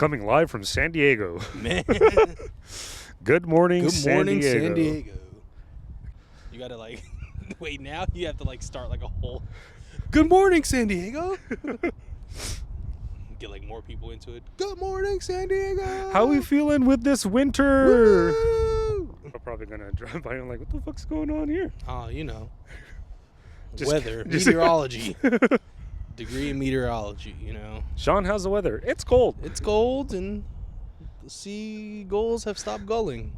Coming live from San Diego. Man. Good morning, San Diego. You gotta wait now. You have to start a whole. Good morning, San Diego. Get more people into it. Good morning, San Diego. How we feeling with this winter? Woo! I'm probably gonna drive by and what the fuck's going on here? Oh, Just- weather, just- meteorology, degree in meteorology. Sean, how's the weather? It's cold, It's cold and the seagulls have stopped gulling.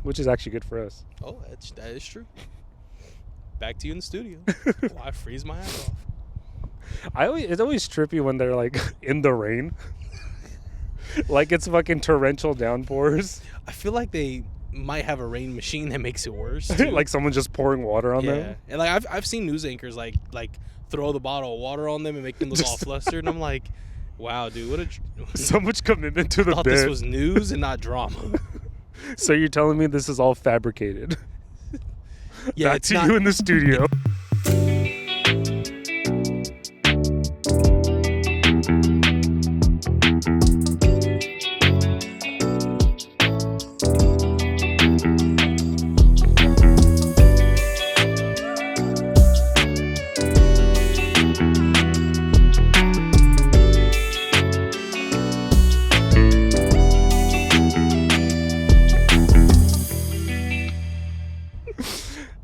which is actually good for us. Oh, that is true. Back to you in the studio. I freeze my ass off. It's always trippy when they're in the rain, it's fucking torrential downpours. I feel like they might have a rain machine that makes it worse. Too. Someone's just pouring water on them. And I've seen news anchors like throw the bottle of water on them and make them look all flustered, and I'm like, wow, dude, what a So much commitment to the I thought bit. this was news and not drama. So you're telling me this is all fabricated? Yeah, Back it's to not. you in the studio.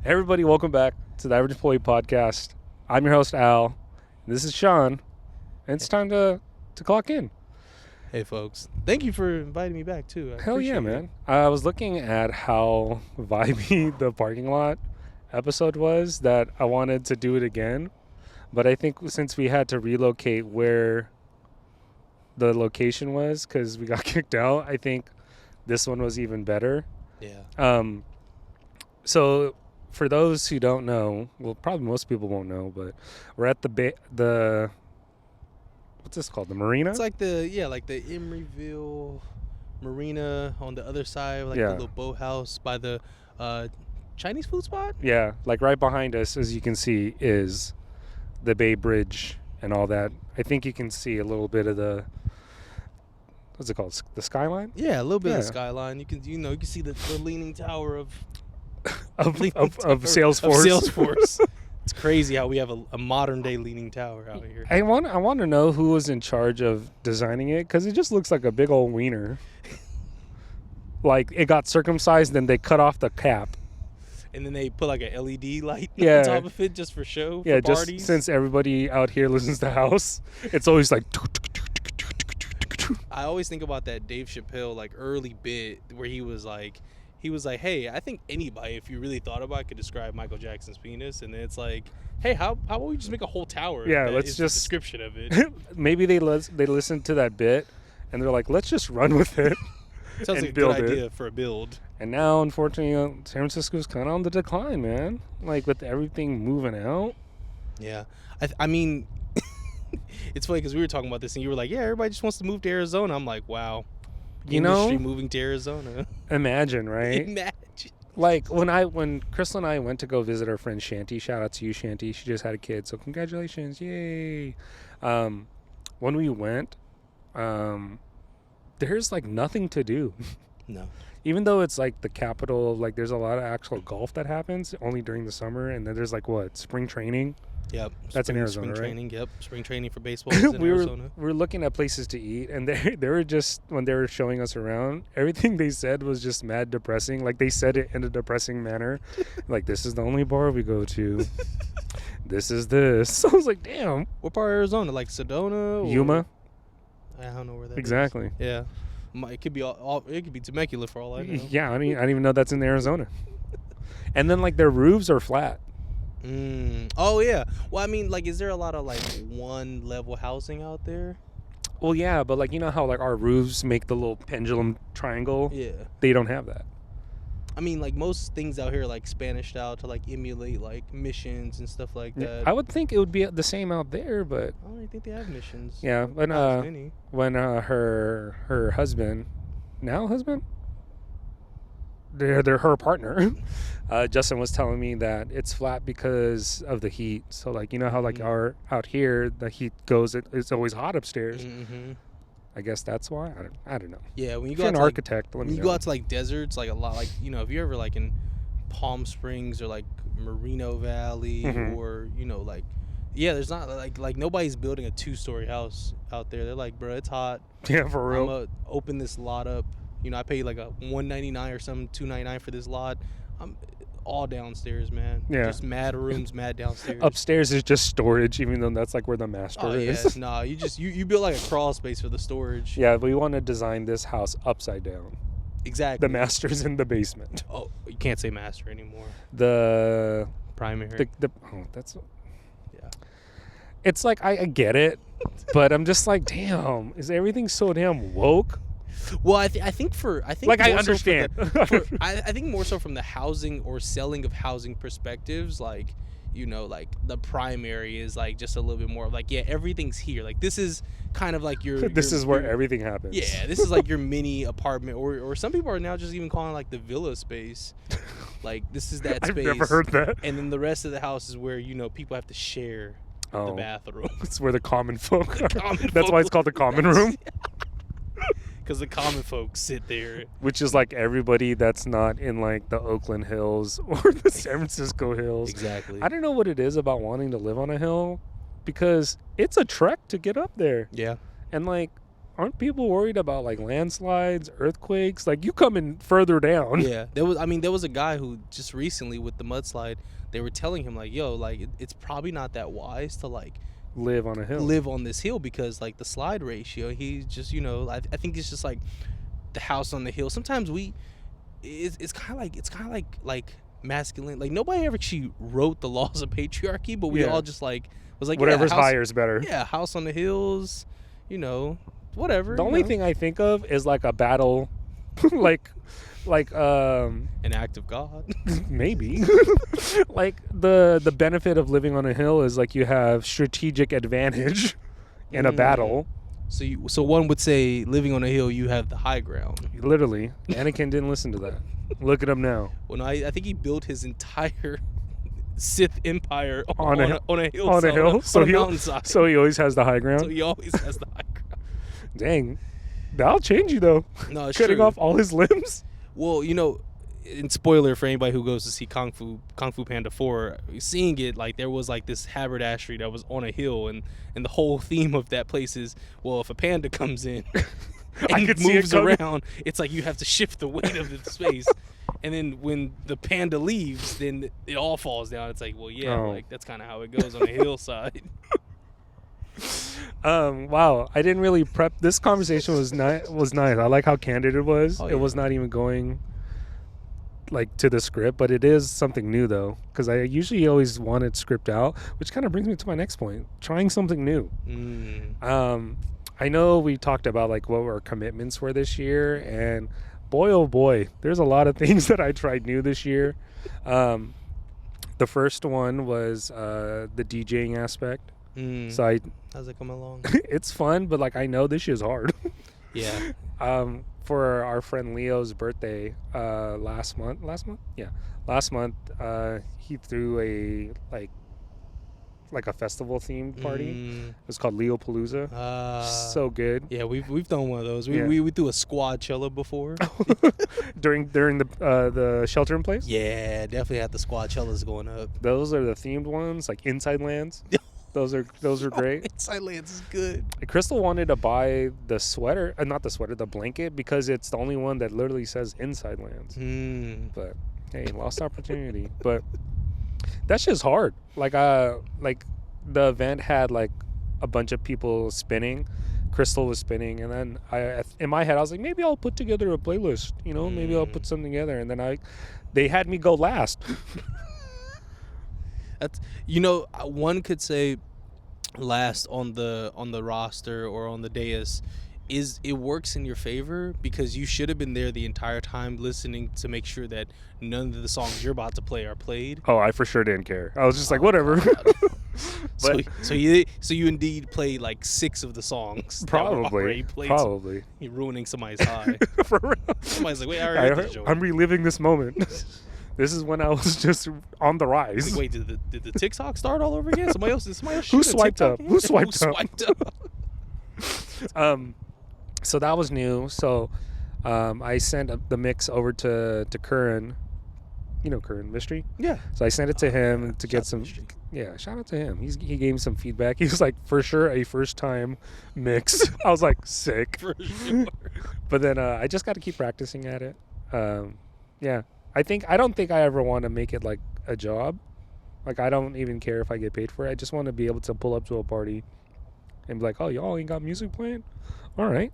Hey everybody, welcome back to the Average Employee Podcast. I'm your host, Al. This is Sean. And it's time to clock in. Hey, folks, thank you for inviting me back too. I Hell yeah, appreciate it. man. I was looking at how vibey the parking lot episode was that I wanted to do it again. But I think since we had to relocate where the location was because we got kicked out, I think this one was even better. Yeah. So for those who don't know, well, probably most people won't know, but we're at the what's this called? The marina? It's like the Emeryville Marina on the other side, the Yeah. little boathouse by the Chinese food spot. Yeah, right behind us, as you can see, is the Bay Bridge and all that. I think you can see a little bit of the, what's it called? The skyline? Yeah, a little bit of Yeah. the skyline. You can see the leaning tower of Of Salesforce. Of Salesforce. It's crazy how we have a modern day leaning tower out here. I want to know who was in charge of designing it, because it just looks like a big old wiener. It got circumcised, then they cut off the cap. And then they put an LED light Yeah. on top of it just for show, Yeah, for just parties. since everybody out here listens to house, it's always I always think about that Dave Chappelle early bit where he was like, hey, I think anybody, if you really thought about it, could describe Michael Jackson's penis. And then it's hey, how about we just make a whole tower? Yeah, that let's is just- the description of it. maybe they listened to that bit and they're like, let's just run with it. Sounds and like a build good it. idea for a build. And now, unfortunately, San Francisco's kind of on the decline, man. With everything moving out. Yeah, I mean, it's funny because we were talking about this and you were like, yeah, everybody just wants to move to Arizona. I'm like, wow, industry moving to Arizona. Imagine, right? Imagine. when Crystal and I went to go visit our friend Shanti, shout out to you, Shanti. She just had a kid, so congratulations, yay! When we went, there's nothing to do. No. Even though it's the capital, there's a lot of actual golf that happens only during the summer, and then there's spring training. Yep. That's in Arizona, spring right? training. Yep. Spring training for baseball is in Arizona. We were looking at places to eat, and they were just, when they were showing us around, everything they said was just mad depressing. They said it in a depressing manner. This is the only bar we go to. This is this. So I was like, damn. What part of Arizona? Sedona? Or? Yuma? I don't know where that is. Exactly. Yeah. It could be it could be Temecula for all I know. Yeah, I didn't even know that's in Arizona. And then their roofs are flat. Oh yeah. Well, I mean, is there a lot of one level housing out there? Well, yeah, but you know how our roofs make the little pendulum triangle? Yeah. They don't have that. I mean, most things out here Spanish style to emulate missions and stuff like that. I would think it would be the same out there, but I don't really think they have missions. yeah, but Not as many. when her husband, they're her partner, Justin was telling me that it's flat because of the heat. So how our out here the heat goes, it's always hot upstairs. Mm-hmm. I guess that's why. I don't know. Yeah, when you If go you're out an to, like, architect, let when me you know. go out to like deserts, like a lot, like if you're ever like in Palm Springs or like Merino Valley Mhm. or like there's not like nobody's building a 2-story house out there. They're like, bro, it's hot. Yeah, for I'm real. gonna open this lot up. I paid like a $199 or something, $299 for this lot. I'm all downstairs, man. Yeah. Just mad rooms, mad downstairs. Upstairs is just storage, even though that's like where the master Oh yeah, is. nah. You build like a crawl space for the storage. Yeah, we want to design this house upside down. Exactly. The master's in the basement. Oh, you can't say master anymore. The Primary. that's. Yeah. It's like I get it, but I'm just like, damn, is everything so damn woke? Well, I think Like I more so for understand. I think more so from the housing or selling of housing perspectives, like like the primary is like just a little bit more like, yeah, everything's here. Like this is kind of like your This is where your- everything happens. Yeah, this is like your mini apartment, or some people are now just even calling it like the villa space. Like this is that I've space. never heard that. And then the rest of the house is where people have to share the Oh, bathroom. it's where the common folk are. Common That's why folk it's called the common live. room, Because the common folks sit there. which is like everybody that's not in like the Oakland Hills or the San Francisco Hills. Exactly. I don't know what it is about wanting to live on a hill, because it's a trek to get up there. Yeah. And like, aren't people worried about like landslides, earthquakes? Like you coming further down. Yeah. There was a guy who just recently with the mudslide, they were telling him like, yo, like it's probably not that wise to like Live on a hill. live on this hill because like the slide ratio, he just I think it's just like the house on the hill. Sometimes it's kind of like masculine. Like nobody ever actually wrote the laws of patriarchy, but we Yeah. all just like was like, Whatever's yeah, house, higher is better. Yeah, house on the hills, whatever. The only thing I think of is like a battle, like an act of God. maybe like the benefit of living on a hill is like you have strategic advantage in a battle. So one would say living on a hill, you have the high ground. Literally, Anakin didn't listen to that. Look at him now. Well, no, I think he built his entire Sith empire On a hill- on a hill, on a hill, so on a he mountainside. so he always has the high ground. So he always has the high ground. Dang, that'll change you though. No, it's Cutting true. off all his limbs. Well, in spoiler for anybody who goes to see Kung Fu Panda 4, seeing it, like there was like this haberdashery that was on a hill, and the whole theme of that place is, well, if a panda comes in I and could see it moves coming. around, it's like you have to shift the weight of the space. And then when the panda leaves, then it all falls down. It's like, well, yeah, Oh. like that's kind of how it goes on a hillside. Wow, I didn't really prep. This conversation was nice. I like how candid it was. Oh, It was yeah. not even going like to the script, but it is something new though, because I usually always wanted script out, which kind of brings me to my next point: trying something new. I know we talked about like what our commitments were this year, and boy, oh boy, there's a lot of things that I tried new this year. The first one was the DJing aspect. So How's it coming along? it's fun, but like I know this shit's hard. Yeah. For our friend Leo's birthday last month, he threw a like a festival themed party. It was called Leo Palooza. So good. Yeah, we've done one of those. Yeah. We threw a squad cello before. during the shelter in place. Yeah, definitely had the squad cellos going up. Those are the themed ones, like Inside Lands. Those are great. Inside Lands is good. Crystal wanted to buy the sweater, not the sweater, the blanket, because it's the only one that literally says Inside Lands. But hey, lost opportunity. But that's just hard. Like the event had like a bunch of people spinning. Crystal was spinning, and then in my head I was like, maybe I'll put together a playlist. Maybe I'll put something together, and then they had me go last. That's one could say last on the roster or on the dais is it works in your favor because you should have been there the entire time listening to make sure that none of the songs you're about to play are played. Oh, I for sure didn't care. I was just like, whatever. But So you indeed played like 6 of the songs. that were already played. Probably. You're ruining somebody's high. For real. Somebody's like, wait, I already heard this joke. I'm reliving this moment. This is when I was just on the rise. Wait, did the TikTok start all over again? Somebody else Who shoot a swiped TikTok up? again? Who swiped up? up? So that was new. So I sent the mix over to Curran. You know Curran Mystery. Yeah. So I sent it to him Yeah. to Shout get out some. Mystery. Yeah, shout out to him. He gave me some feedback. He was like, for sure, a first time mix. I was like, sick. For sure. But then I just got to keep practicing at it. Yeah, I don't think I ever want to make it like a job. Like I don't even care if I get paid for it. I just want to be able to pull up to a party and be like, oh, y'all ain't got music playing? All right.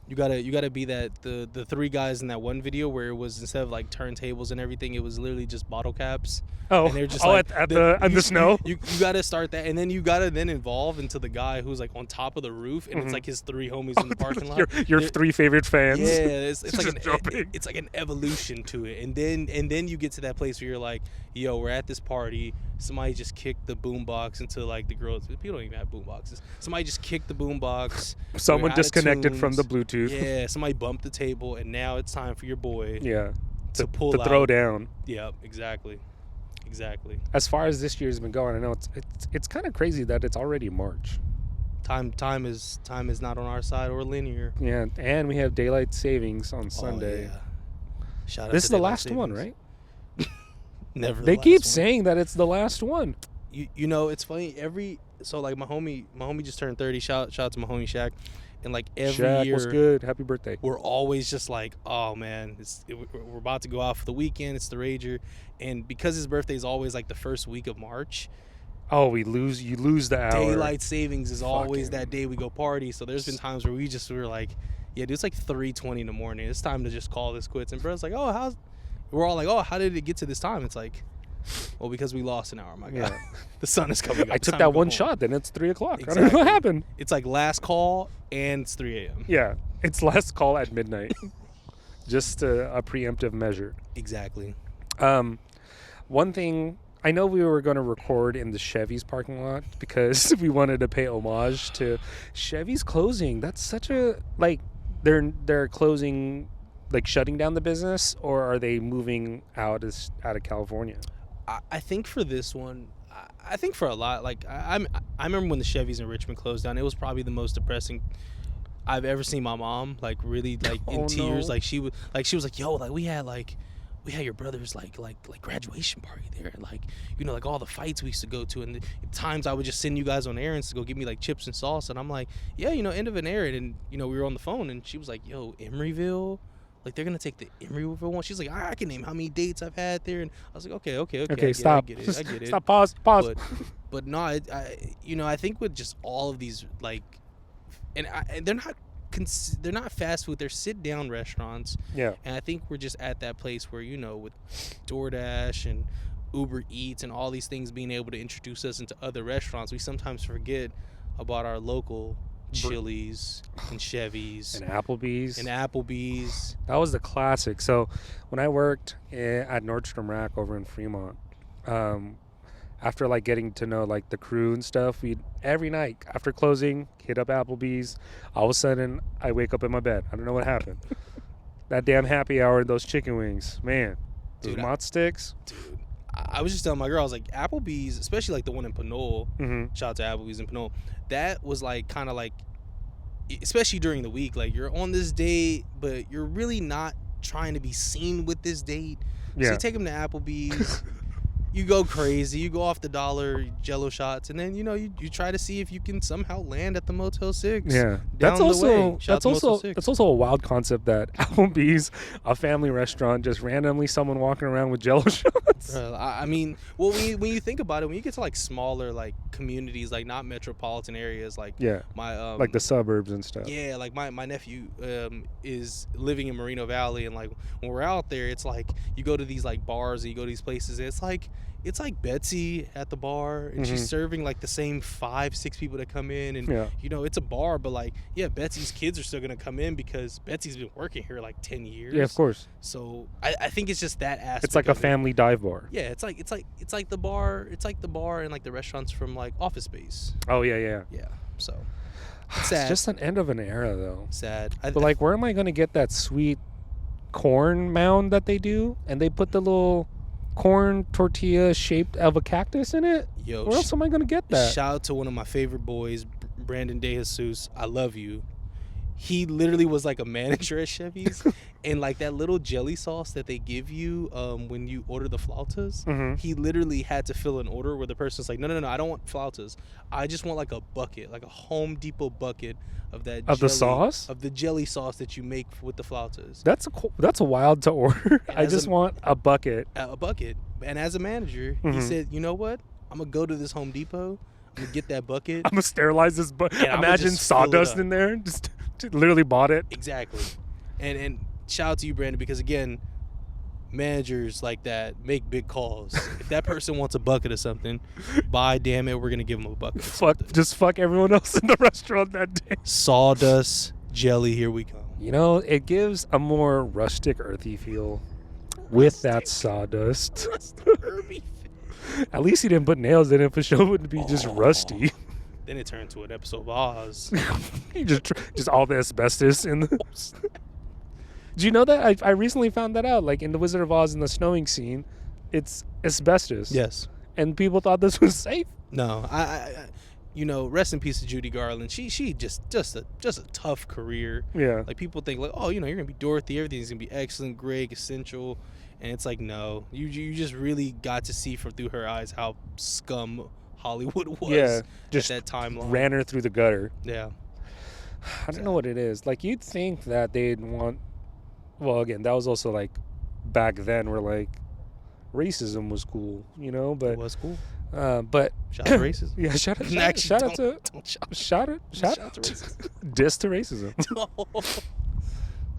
You gotta be that the three guys in that one video where it was, instead of like turntables and everything, it was literally just bottle caps. Oh, And they're just at the snow. You gotta start that, and then you gotta then evolve into the guy who's like on top of the roof, and it's like his three homies in the parking lot. Your They're- three favorite fans. Yeah, it's like Just jumping. it's like an evolution to it, and then you get to that place where you're like, yo, we're at this party. Somebody just kicked the boombox into like the girls. People don't even have boomboxes. Somebody just kicked the boombox. Someone We're out of disconnected from the tunes. Bluetooth. Yeah, somebody bumped the table, and now it's time for your boy Yeah. to pull to throw out. down. Yep, exactly. As far as this year's been going, I know it's kind of crazy that it's already March. Time is not on our side or linear. Yeah, and we have daylight savings on Oh, Sunday. yeah. Shout out This to is the Daylight last one, Savings. right? Never. They the keep last one. saying that it's the last one. You know, it's funny. So like my homie just turned 30. Shout out to my homie Shaq, and like every Shaq, year what's good? Happy birthday. we're always just like, oh man, we're about to go out for the weekend. It's the Rager, and because his birthday is always like the first week of March, Oh, you lose the hour. daylight savings is always Fucking- that day we go party. So there's been times where we were like, yeah, dude, it's like 3:20 in the morning. It's time to just call this quits. And bro's like, oh, we're all like, oh, how did it get to this time? It's like, well, because we lost an hour, my guy. Yeah. The sun is coming up. I It's took time to that go one home. shot, then it's 3 o'clock. I don't know Exactly. what happened. It's like last call and it's 3 a.m. Yeah, it's last call at midnight. Just a preemptive measure. Exactly. One thing, I know we were going to record in the Chevy's parking lot because we wanted to pay homage to Chevy's closing. That's such a, like, they're closing, like shutting down the business, or are they moving out of California? I think for this one, I think for a lot, like I remember when the Chevys in Richmond closed down. It was probably the most depressing I've ever seen my mom, like really like in Oh, tears. no. Like she was like, yo, like we had your brother's like graduation party there, and like, you know, like all the fights we used to go to, and the times I would just send you guys on errands to go get me like chips and sauce, and I'm like, yeah, you know, end of an errand, and you know, we were on the phone, and she was like, yo, Emeryville, like they're gonna take the Emeryville one. She's like, I can name how many dates I've had there, and I was like, okay, Okay, stop. I get it. Stop. Pause. But no, I think with just all of these, like, and they're not fast food, they're sit down restaurants. Yeah. And I think we're just at that place where, you know, with DoorDash and Uber Eats and all these things being able to introduce us into other restaurants, we sometimes forget about our local Chili's and Chevy's And Applebee's. and Applebee's. That was the classic. So when I worked at Nordstrom Rack over in Fremont, after like getting to know like the crew and stuff, we'd every night after closing hit up Applebee's. All of a sudden, I wake up in my bed. I don't know what happened. That damn happy hour, those chicken wings, man. Those Dude, mott sticks. Dude, I was just telling my girl, I was like, Applebee's, especially like the one in Pinole, Mm-hmm. shout out to Applebee's in Pinole, that was like kind of like, especially during the week, like you're on this date, but you're really not trying to be seen with this date. So Yeah. you take them to Applebee's, you go crazy, you go off the dollar Jello shots, and then, you know, you try to see if you can somehow land at the Motel 6. Yeah, down that's the also way. Shout out that's to Motel also 6. that's also a wild concept that Applebee's, a family restaurant, just randomly someone walking around with Jello shots. I mean, well, when you think about it, when you get to like smaller like communities, like not metropolitan areas, like Yeah, my like the suburbs and stuff. yeah, like my nephew is living in Moreno Valley, and like when we're out there, it's like you go to these like bars, and you go to these places, and it's like Betsy at the bar, and she's Mhm. serving like the same 5-6 people that come in, and Yeah. you know, it's a bar, but like, yeah, Betsy's kids are still gonna come in because Betsy's been working here like 10 years. Yeah, of course. So I think it's just that aspect. It's like a of it. family dive bar. Yeah, it's like the bar, and like the restaurants from like Office Space. Oh yeah. Yeah, so It's sad. just an end of an era though. sad. But like, where am I gonna get that sweet corn mound that they do? And they put the little corn tortilla shaped of a cactus in it. yo, Where else am I gonna get that? shout out to one of my favorite boys, Brandon De Jesus. I love you. he literally was like a manager at Chevy's, and like that little jelly sauce that they give you when you order the flautas, he literally had to fill an order where the person's like, no, I don't want flautas, I just want like a bucket, like a Home Depot bucket of that Of the sauce? of the jelly sauce that you make with the flautas. That's a wild to order. And I as just a- want a bucket. A bucket. And as a manager, he said, you know what? I'm gonna go to this Home Depot. I'm gonna get that bucket. I'm gonna sterilize this bucket. And I'ma Imagine just fill it sawdust up. in there. Just literally bought it. Exactly. And shout out to you, Brandon, because again, managers like that make big calls. If that person wants a bucket of something, by damn it, we're gonna give them a bucket. Of something. Fuck everyone else in the restaurant that day. Sawdust jelly. Here we come. You know, it gives a more rustic, earthy feel with that sawdust. At least he didn't put nails in it. For sure, it would be just rusty. Then it turned to an episode of Oz. He just all the asbestos in the. Do you know that I recently found that out? Like in the Wizard of Oz in the snowing scene, it's asbestos. Yes. And people thought this was safe. No, I rest in peace to Judy Garland. She just a tough career. Yeah. Like people think like, oh, you're gonna be Dorothy, everything's gonna be excellent, great, essential, and it's like no, you just really got to see through her eyes how scum Hollywood was. Yeah. Just at that timeline. ran her through the gutter. Yeah. I don't know what it is. Like you'd think that they'd want. Well, again, that was also like back then where like racism was cool, you know. But It was cool. but Shout out to racism. yeah, shout out Actually, to don't shout out to racism. diss to racism.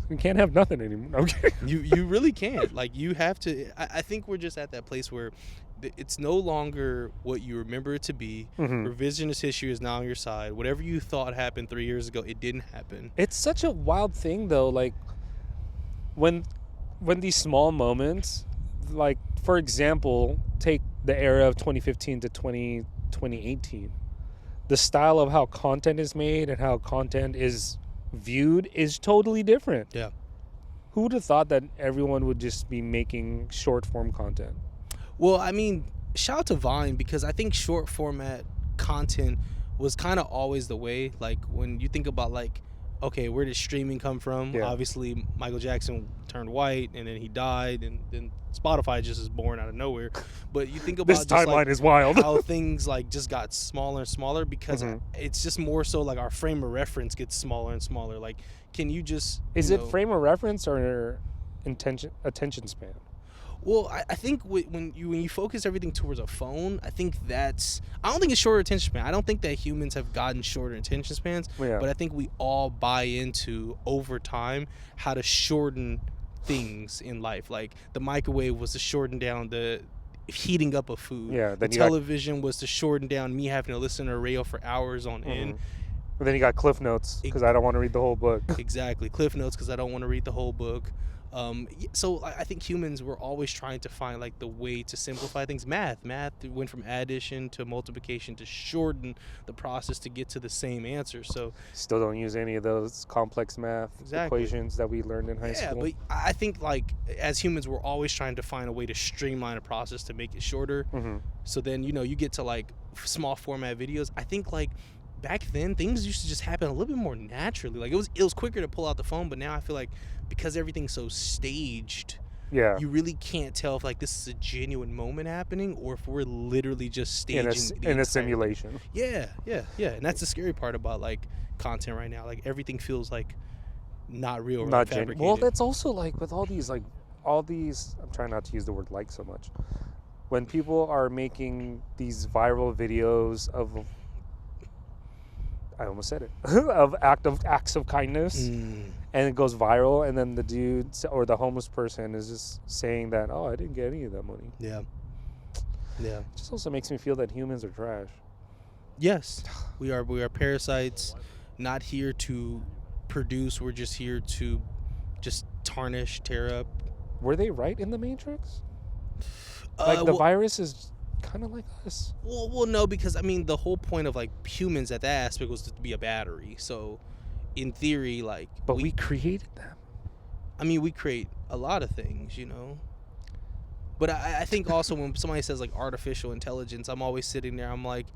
We can't have nothing anymore. Okay. You really can't. Like you have to. I think we're just at that place where it's no longer what you remember it to be. Revisionist history is now on your side. Whatever you thought happened 3 years ago, it didn't happen. It's such a wild thing though, like when these small moments, like for example, take the era of 2015 to 2018. The style of how content is made and how content is viewed is totally different. Yeah. Who would have thought that everyone would just be making short form content? Well, I mean, shout out to Vine because I think short format content was kind of always the way. Like when you think about like, okay, where did streaming come from? Yeah. Obviously, Michael Jackson turned white and then he died, and then Spotify just is born out of nowhere. But you think about This just, timeline like, is wild. how things like just got smaller and smaller because Mhm. it's just more so like our frame of reference gets smaller and smaller. Like, can you just Is you it know- frame of reference or attention span? Well, I think when you focus everything towards a phone, I think I don't think it's shorter attention span. I don't think that humans have gotten shorter attention spans, Yeah. but I think we all buy into over time how to shorten things in life. Like the microwave was to shorten down the heating up of food. Yeah, The then you got- television was to shorten down me having to listen to a radio for hours on end. But then you got Cliff Notes because I don't want to read the whole book. Exactly. Cliff Notes because I don't want to read the whole book. So I think humans were always trying to find like the way to simplify things. Math went from addition to multiplication to shorten the process to get to the same answer. So Still don't use any of those complex math Exactly. equations that we learned in high yeah, school. but I think like as humans we're always trying to find a way to streamline a process to make it shorter. Mm-hmm. So then you get to like small format videos. I think like back then things used to just happen a little bit more naturally. Like it was quicker to pull out the phone, but now I feel like because everything's so staged, Yeah. you really can't tell if like this is a genuine moment happening or if we're literally just staging in a the entire thing. simulation. Yeah, and that's the scary part about like content right now. Like everything feels like not real or Not fabricated. Well, that's also like with all these I'm trying not to use the word like so much. When people are making these viral videos of I almost said it of acts of kindness, and it goes viral, and then the dude or the homeless person is just saying that, oh, I didn't get any of that money. Yeah. It just also makes me feel that humans are trash. Yes, we are parasites, not here to produce. We're just here to just tarnish, tear up. Were they right in the Matrix? Like the virus is kind of like us. Well, no, because I mean the whole point of like humans at that aspect was to be a battery. So, in theory, like, But we created them. I mean, we create a lot of things, But I think also when somebody says like artificial intelligence, I'm always sitting there. I'm like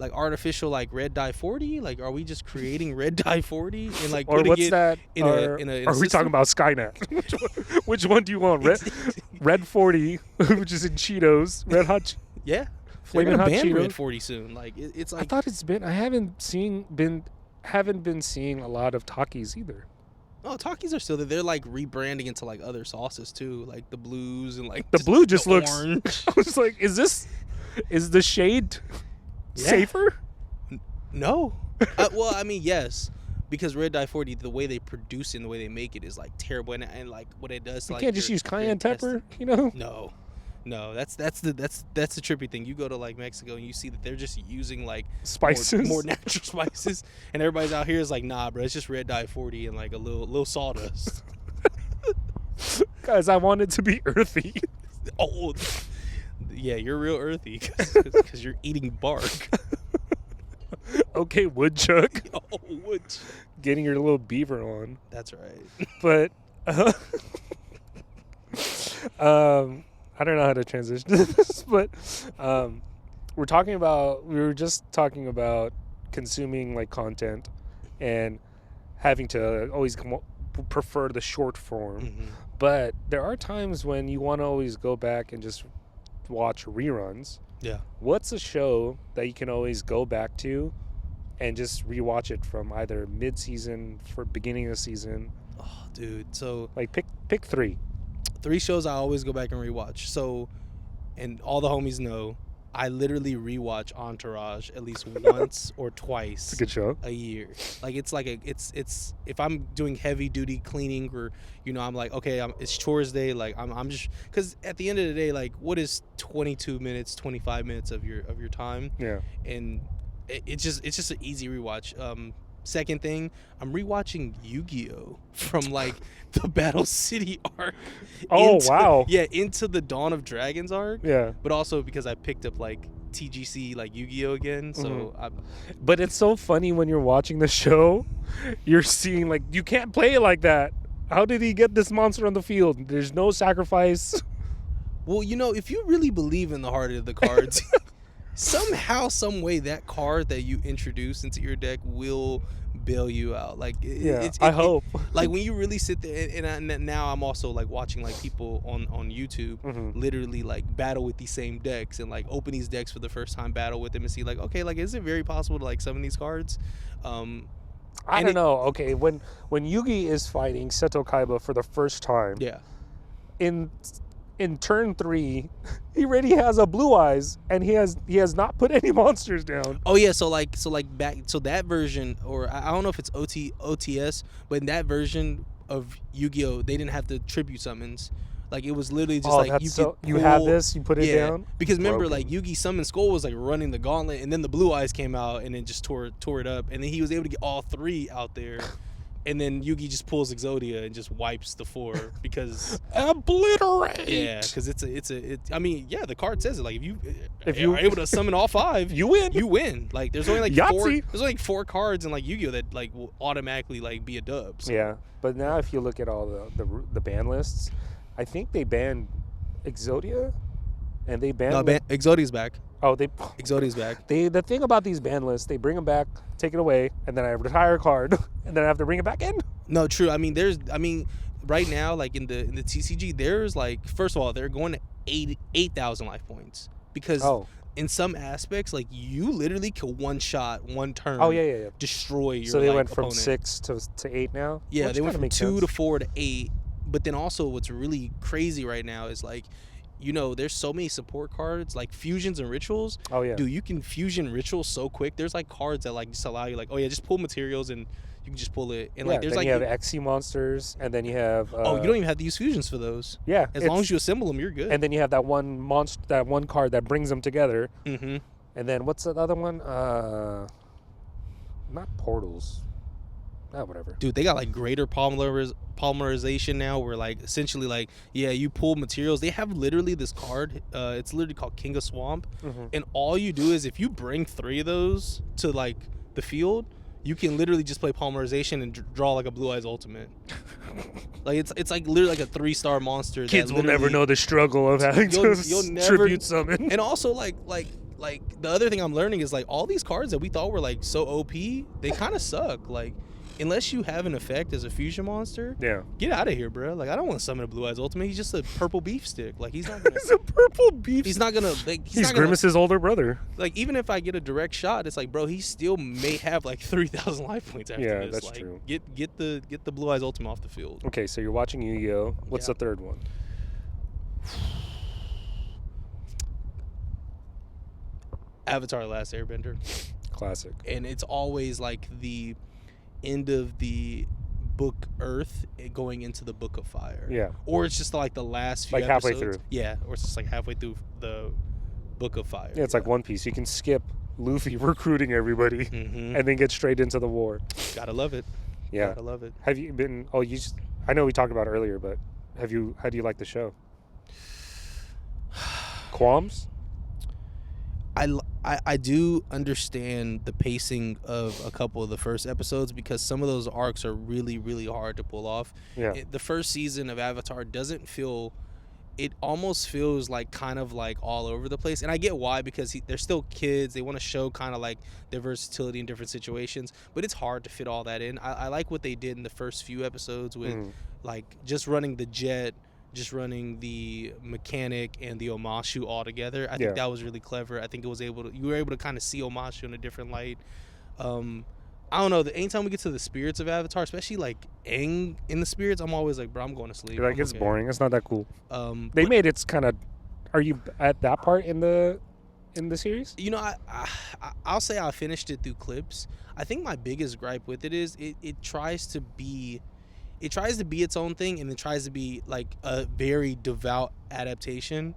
like artificial like red dye 40? Like, are we just creating red dye 40 and like Or putting what's it that? in a Are we talking about Skynet? Which one do you want? Red 40, which is in Cheetos. Red Hot. Yeah, they're Flaming gonna Hot ban red Cheetos. 40 soon. Like it's I like thought it's been. I haven't been seeing a lot of Takis either. oh, Takis are still there. They're like rebranding into like other sauces too, like the blues and like The blue just the looks. orange. I was like, is the shade Yeah. safer? No. Well, I mean, yes, because red dye 40, the way they produce it and the way they make it is like terrible, and like what it does. To, You like, can't just your- use your cayenne intestine- pepper, you know? No, that's the trippy thing. You go to like Mexico and you see that they're just using like Spices. more natural spices, and everybody's out here is like, nah, bro, it's just red dye 40 and like a little sawdust. Guys, I want it to be earthy. Oh, yeah, you're real earthy because you're eating bark. Okay, woodchuck. Oh, wood. Getting your little beaver on. That's right. But I don't know how to transition to this, but we were just talking about consuming like content and having to always prefer the short form. Mhm. But there are times when you want to always go back and just watch reruns. Yeah. What's a show that you can always go back to and just rewatch it from either mid-season for beginning of the season? Oh, dude. So Like pick 3. 3 shows I always go back and rewatch. So, and all the homies know, I literally rewatch Entourage at least once or twice It's a good show. a year. Like it's if I'm doing heavy duty cleaning or I'm like, okay, it's chores day. Like I'm just because at the end of the day, like what is 22 minutes, 25 minutes of your time, Yeah. and it's just an easy rewatch. Second thing, I'm rewatching Yu-Gi-Oh from like the Battle City arc. Oh, wow. Yeah, into the Dawn of Dragons arc. Yeah. But also because I picked up like TGC like Yu-Gi-Oh again, so Mhm. But it's so funny when you're watching the show, you're seeing like you can't play it like that. How did he get this monster on the field? There's no sacrifice. well, if you really believe in the heart of the cards, somehow, some way, that card that you introduce into your deck will bail you out. Like, I hope. Like when you really sit there, and now I'm also like watching like people on YouTube Mhm. literally like battle with these same decks and like open these decks for the first time, battle with them, and see like, okay, like is it very possible to like summon these cards? I don't know. Okay, when Yugi is fighting Seto Kaiba for the first time, Yeah. in turn 3, he already has a Blue Eyes, and he has not put any monsters down. Oh yeah, so that version, or I don't know if it's OTS, but in that version of Yu-Gi-Oh, they didn't have the tribute summons. Like it was literally just like you have this, you put it down. Because remember, Broken. like Yugi Summon Skull was like running the gauntlet, and then the Blue Eyes came out and then just tore it up, and then he was able to get all 3 out there. And then Yugi just pulls Exodia and just wipes the 4 because Obliterate. yeah, because I mean, yeah, the card says it. Like if you- you are able to summon all 5, You win. you win. Like there's only like Yahtzee. there's only like 4 cards in like Yu-Gi-Oh that like will automatically like be a dub. So. Yeah, but now if you look at all the ban lists, I think they banned Exodia, and they banned. No, Exodia's back. Oh, they. Exodia's back. The thing about these ban lists, they bring them back, take it away, and then I retire a card, and then I have to bring it back in. No, true. I mean, right now, like in the TCG, there's like, first of all, they're going to 8,000 life points because Oh. in some aspects, like you literally could one shot, one turn. Oh yeah. Destroy your. So they like, went from opponent. 6 to 8 now. Yeah, Which they went kinda from makes 2 sense. to 4 to 8. But then also, what's really crazy right now is like, there's so many support cards like fusions and rituals. Oh yeah. Dude, you can fusion rituals so quick. There's like cards that like just allow you like, oh yeah, just pull materials and you can just pull it. And Yeah, like there's then like you have XC monsters, and then you have. oh, you don't even have to use fusions for those. Yeah. As long as you assemble them, you're good. And then you have that one monster, that one card that brings them together. Mm-hmm. And then what's the other one? Not portals. Whatever. Dude, they got like greater polymerization now where like essentially like, yeah, you pull materials. They have literally this card. It's literally called King of Swamp. Mhm. And all you do is if you bring 3 of those to like the field, you can literally just play polymerization and draw like a Blue Eyes Ultimate. Like it's like literally like a 3-star monster. Kids that will never literally- know the struggle of having You'll to never- tribute summon. And also like like the other thing I'm learning is like all these cards that we thought were like so OP, they kind of suck. Like unless you have an effect as a fusion monster, Yeah. get out of here, bro. Like I don't want to summon a Blue Eyes Ultimate. He's just a purple beef stick. Like he's not gonna. He's a purple beef. He's not gonna. Like, He's not gonna, Grimace's older brother. like even if I get a direct shot, it's like, bro, he still may have like 3,000 life points after Yeah, this. that's like, true. Get the Blue Eyes Ultimate off the field. Okay, so you're watching Yu-Gi-Oh. What's Yeah. the third one? Avatar: Last Airbender, Classic. and it's always like the end of the book Earth going into the Book of Fire. Yeah. Or it's just like the last few Like halfway episodes. through. Yeah, or it's just like halfway through the Book of Fire. Yeah, it's like One Piece. You can skip Luffy recruiting everybody Mm-hmm. and then get straight into the war. Gotta love it. Yeah. Gotta love it. Have you been? Oh, you. Just, I know we talked about it earlier, but have you? How do you like the show? Qualms? I do understand the pacing of a couple of the first episodes because some of those arcs are really, really hard to pull off. Yeah. The first season of Avatar doesn't feel, it almost feels like kind of like all over the place. And I get why, because they're still kids. They want to show kind of like their versatility in different situations, but it's hard to fit all that in. I like what they did in the first few episodes with like just running the jet, just running the mechanic and the Omashu all together. I think Yeah. that was really clever. I think you were able to kind of see Omashu in a different light. I don't know. Anytime we get to the spirits of Avatar, especially like Aang in the spirits, I'm always like, bro, I'm going to sleep. You're like, I'm it's okay. boring. It's not that cool. They But, made it's kind of. Are you at that part in the series? you know, I'll say I finished it through clips. I think my biggest gripe with it is it tries to be its own thing, and it tries to be like a very devout adaptation,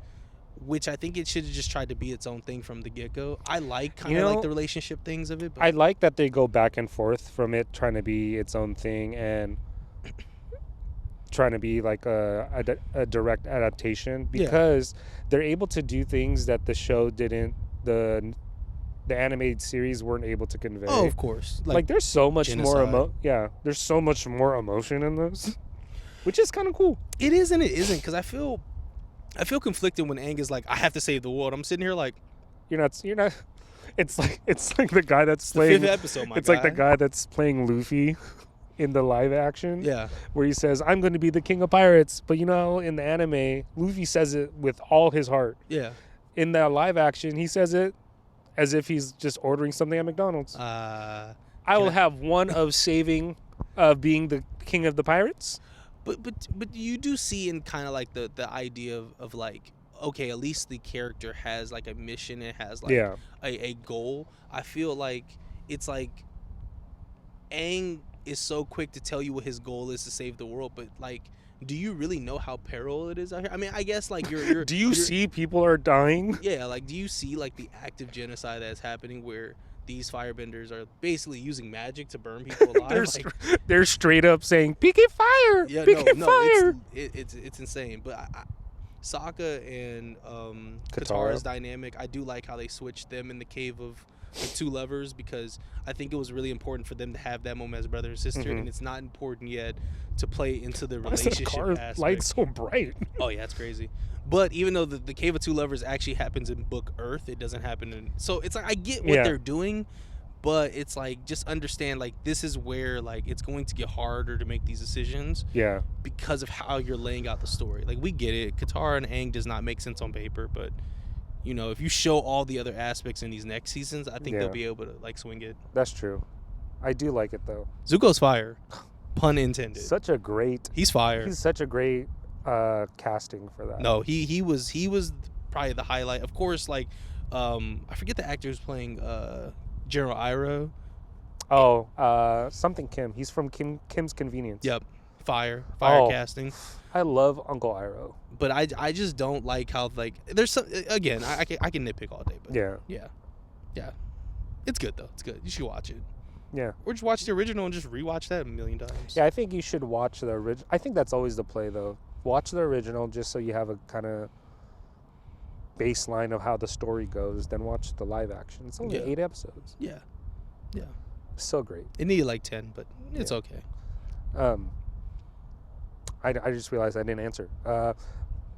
which I think it should have just tried to be its own thing from the get-go. I like kind of like the relationship things of it, but I like that they go back and forth from it trying to be its own thing and trying to be like a direct adaptation, because they're able to do things that the show didn't, the animated series weren't able to convey. oh, of course, Like there's so much more genocide. there's so much more emotion in those, which is kind of cool. it is and it isn't, because I feel conflicted when Aang is like, I have to save the world. I'm sitting here like, You're not it's like the guy that's the playing fifth episode, my it's guy. like the guy that's playing Luffy in the live action, Yeah, where he says, I'm going to be the king of pirates, but in the anime Luffy says it with all his heart. yeah. In that live action he says it as if he's just ordering something at McDonald's. I will have one of being the king of the pirates. But you do see in kind of like the idea of like, okay, at least the character has like a mission. It has like a goal. I feel like it's like Aang is so quick to tell you what his goal is, to save the world, but like, do you really know how peril it is out here? I mean, I guess like you're Do you see people are dying? Yeah, like do you see like the active genocide that's happening where these firebenders are basically using magic to burn people alive? They're straight up saying, "Pick fire! Yeah, Pick fire!" It's insane. But Sokka and Katara. Katara's dynamic, I do like how they switched them in the cave of the two lovers, because I think it was really important for them to have that moment as brother and sister, and it's not important yet to play into the Why is the relationship car aspect. light so bright? Oh yeah, it's crazy. But even though the Cave of Two Lovers actually happens in Book Earth, it doesn't happen in. So it's like I get what they're doing, but it's like just understand like this is where like it's going to get harder to make these decisions. Yeah. Because of how you're laying out the story. Like we get it. Katara and Aang does not make sense on paper, but if you show all the other aspects in these next seasons, I think they'll be able to like swing it. That's true. I do like it though. Zuko's fire, pun intended. He's fire. He's such a great casting for that. No, he was probably the highlight. Of course, like I forget the actor who's playing General Iroh. Oh, something Kim. He's from Kim's Convenience. Yep, fire casting. I love Uncle Iroh. But I just don't like how like there's some, again I can nitpick all day, but yeah, it's good though. It's good. You should watch it. Yeah. Or just watch the original and just rewatch that a million times. Yeah, I think you should watch the original. I think that's always the play though. Watch the original just so you have a kind of baseline of how the story goes. Then watch the live action. It's only 8 episodes. Yeah. So great. It needed like 10, but it's okay. I just realized I didn't answer.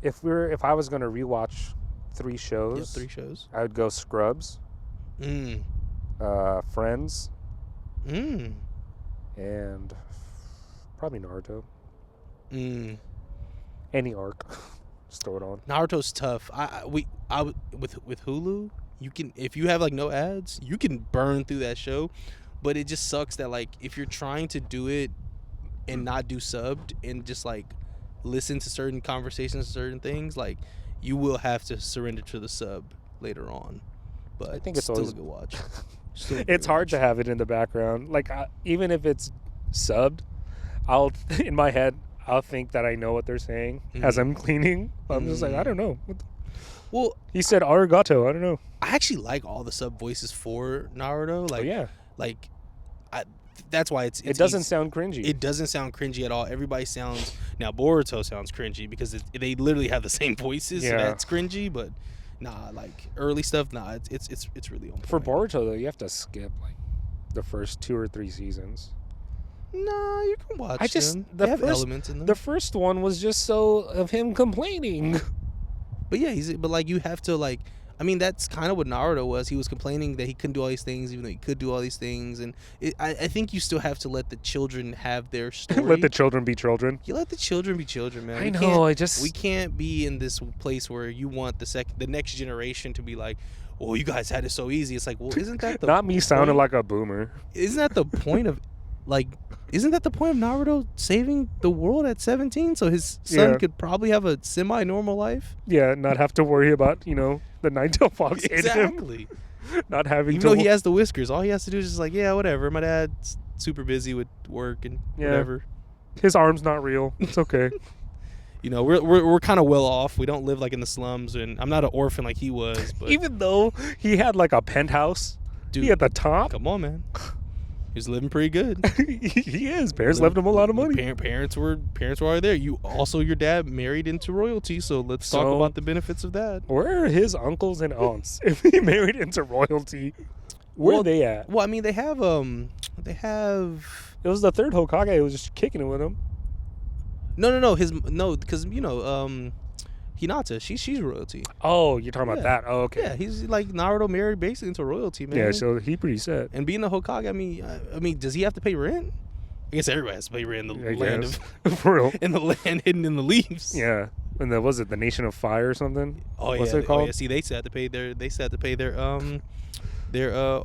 If I was going to rewatch three shows. Yeah, 3 shows. I would go Scrubs, Mm. Friends, Mm. and probably Naruto. Mm. Any arc, just throw it on. Naruto's tough. With Hulu, you can, if you have like no ads, you can burn through that show, but it just sucks that like if you're trying to do it and not do subbed and just like listen to certain conversations, certain things, like you will have to surrender to the sub later on. But I think it's still always- a good watch. Still a good It's hard to watch. have it in the background. Like even if it's subbed, I'll in my head I'll think that I know what they're saying as Mhm. I'm cleaning. I'm just like, I don't know. Well, He said arigato. I don't know. I actually like all the sub voices for Naruto. Like, Oh, yeah, like, that's why it's it doesn't easy. sound cringy. It doesn't sound cringy at all. Everybody sounds, now Boruto sounds cringy because they literally have the same voices. So Yeah. that's cringy, but nah, like early stuff, nah, it's really on For point. Boruto though, you have to skip like the first 2 or 3 seasons. Nah, you can watch I just- them. the They have first- elements in them. The first one was just so of him complaining. But yeah, but like you have to like, I mean, that's kind of what Naruto was. He was complaining that he couldn't do all these things, even though he could do all these things. And I think you still have to let the children have their story. Let the children be children. You let the children be children, man. I We know. can't- I just We can't be in this place where you want the next generation to be like, "Oh, you guys had it so easy." It's like, well, isn't that the not me sounding point? like a boomer. Isn't that the point of, like, isn't that the point of Naruto saving the world at 17 so his son Yeah. could probably have a semi-normal life? Yeah, not have to worry about the nine-tailed fox ate him. Exactly. Not having Even to. though he has the whiskers, all he has to do is just like, yeah, whatever. My dad's super busy with work and Yeah. whatever. His arm's not real. It's okay. You know, we're kind of well off. We don't live like in the slums, and I'm not an orphan like he was. But Even though he had like a penthouse, dude, he at the top. come on, man. He's living pretty good. He is. Parents left him a lot of money. Parents were already there. Your dad married into royalty, so let's talk So- about the benefits of that. Where are his uncles and aunts? If he married into royalty, where Well, are they at? Well, I mean, they have It was the third Hokage who was just kicking it with him. no, because Hinata, she's royalty. Oh, you're talking about Yeah. that. Oh, okay. Yeah, he's like Naruto married basically into royalty, man. Yeah, so he pretty set. And being the Hokage, I mean, does he have to pay rent? I guess everybody has to pay rent in the I land guess. For real. in the land hidden in the leaves. Yeah. And the was it the Nation of Fire or something? Oh What's yeah. it called? Oh, yeah. See, they still have to pay their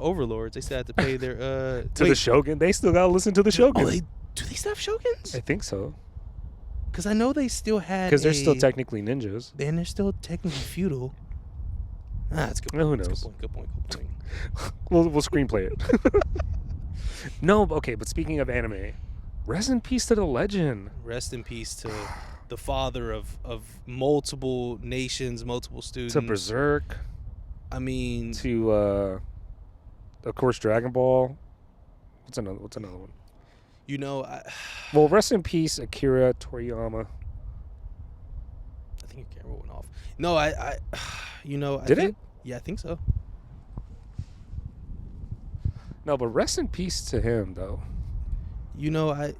overlords. They still have to pay their To the Shogun. They still gotta listen to the Shogun. Oh, do they still have shoguns? I think so. Because I know they still had. Because they're still technically ninjas. And they're still technically feudal. Ah, that's a good. Well, who That's a knows? Good point. We'll screenplay it. No, okay, but speaking of anime, rest in peace to the legend. Rest in peace to the father of multiple nations, multiple students. To Berserk, I mean, to of course Dragon Ball. What's another one? you know, Well, rest in peace Akira Toriyama. I think your camera went off. No, I you know, I Did think, it? Yeah, I think so. No, but rest in peace to him though. You know,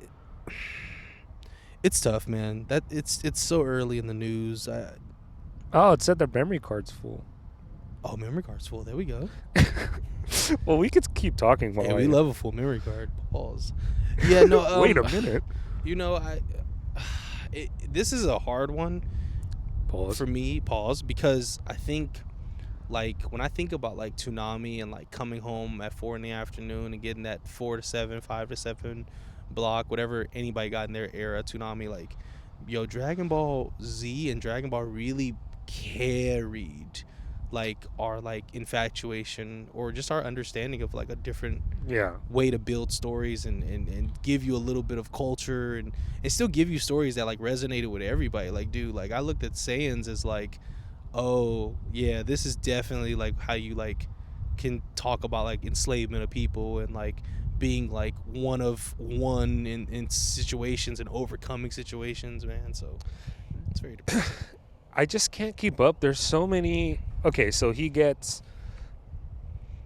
it's tough, man. That it's so early in the news. Oh, it said their memory card's full. Oh, memory card's full. There we go. Well, we could keep talking while Yeah, I we love a full memory card. Pause. Yeah, no. Wait a minute. You know, this is a hard one Pause. for me. Pause, because I think, like, when I think about like Toonami and like coming home at 4 p.m. and getting that 4 to 7, 5 to 7 block, whatever anybody got in their era, Toonami, like, yo, Dragon Ball Z and Dragon Ball really carried like our like infatuation or just our understanding of like a different Yeah. way to build stories and give you a little bit of culture and still give you stories that like resonated with everybody. Like, dude, like I looked at Saiyans as like, oh yeah, this is definitely like how you like can talk about like enslavement of people and like being like one of one in situations and overcoming situations, man. So it's very depressing. I just can't keep up. There's so many. Okay, so he gets.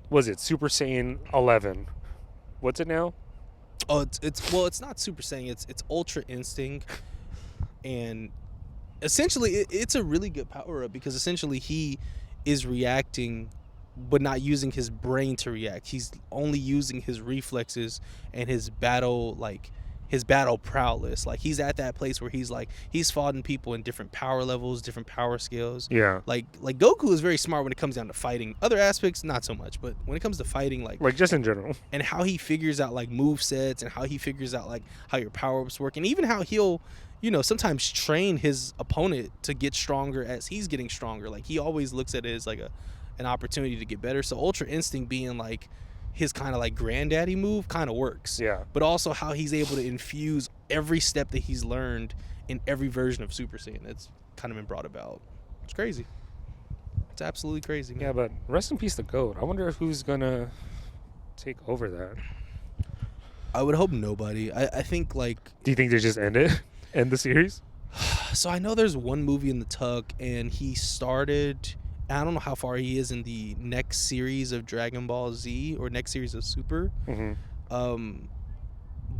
Was it Super Saiyan 11? What's it now? Oh, it's not Super Saiyan. It's Ultra Instinct, and essentially it's a really good power up because essentially he is reacting but not using his brain to react. He's only using his reflexes and his battle prowess. Like he's at that place where he's fought people in different power levels, different power scales. Yeah. Like Goku is very smart when it comes down to fighting. Other aspects not so much, but when it comes to fighting, like just in general. And how he figures out like move sets and how he figures out like how your power ups work, and even how he'll sometimes train his opponent to get stronger as he's getting stronger. Like he always looks at it as like an opportunity to get better. So Ultra Instinct being like his kind of like granddaddy move kind of works. Yeah. But also how he's able to infuse every step that he's learned in every version of Super Saiyan that's kind of been brought about. It's crazy. It's absolutely crazy, man. Yeah, but rest in peace to GOAT. I wonder who's gonna take over that. I would hope nobody. I think like. Do you think they just end it? End the series? So I know there's one movie in the tuck, and he started. I don't know how far he is in the next series of Dragon Ball Z or next series of Super. Mm-hmm.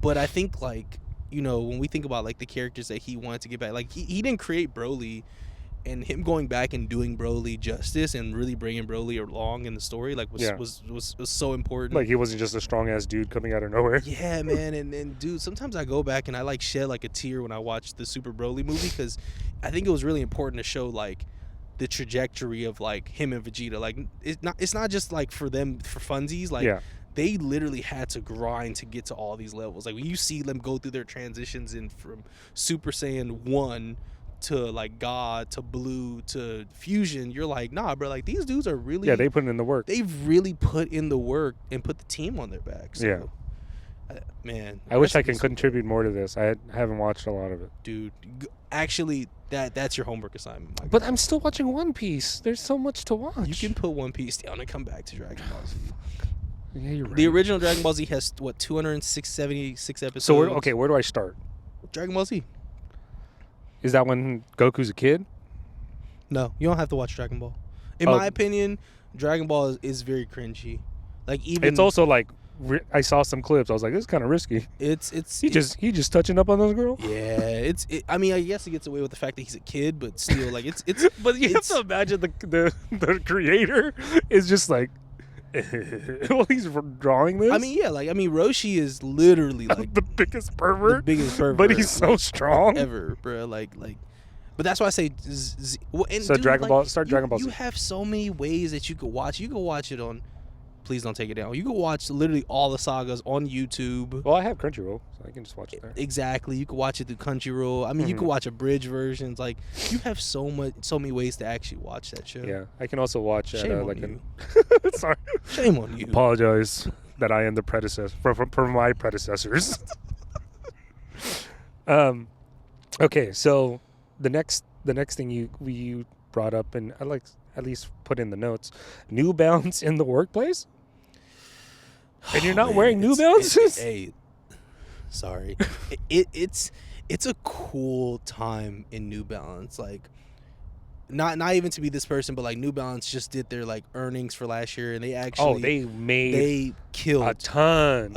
But I think like when we think about like the characters that he wanted to get back, like he didn't create Broly, and him going back and doing Broly justice and really bringing Broly along in the story like was so important. Like he wasn't just a strong ass dude coming out of nowhere. Yeah, man, and dude, sometimes I go back and I like shed like a tear when I watch the Super Broly movie because I think it was really important to show like the trajectory of like him and Vegeta. Like it's not just like for them for funsies. Like they literally had to grind to get to all these levels. Like when you see them go through their transitions in from Super Saiyan 1 to like God to Blue to Fusion, you're like, nah, bro. Like these dudes are really they put in the work. They've really put in the work and put the team on their back. So, man, I wish I can contribute more to this. I haven't watched a lot of it, dude. Actually, that's your homework assignment. But I'm still watching One Piece. There's so much to watch. You can put One Piece down and come back to Dragon Ball Z. Yeah, you're right. The original Dragon Ball Z has what 276 episodes. So where do I start? Dragon Ball Z. Is that when Goku's a kid? No, you don't have to watch Dragon Ball. In my opinion, Dragon Ball is very cringy. Like even it's also like I saw some clips. I was like, this is kind of risky. He just touching up on those girls. Yeah, I mean, I guess he gets away with the fact that he's a kid, but still, like it's. But you have to imagine the creator is just like, well, he's drawing this. I mean, yeah, like Roshi is literally like the biggest pervert. But he's so strong ever, bro. Like. But that's why I say. Dragon Ball. Start Dragon Ball Z. You have so many ways that you could watch. You could watch it on. Please don't take it down. You can watch literally all the sagas on YouTube. Well, I have Crunchyroll, so I can just watch it there. Exactly. You can watch it through Crunchyroll. I mean, you can watch abridged versions. Like, you have so many ways to actually watch that show. Yeah, I can also watch Shame on you. Sorry. Shame on you. Apologize that I am the predecessor for my predecessors. Okay, so the next thing you brought up, and I like at least put in the notes, New Balance in the workplace. And you're not wearing New Balances? Hey, sorry. It's a cool time in New Balance. Like, not even to be this person, but like New Balance just did their like earnings for last year, and they actually they killed a ton.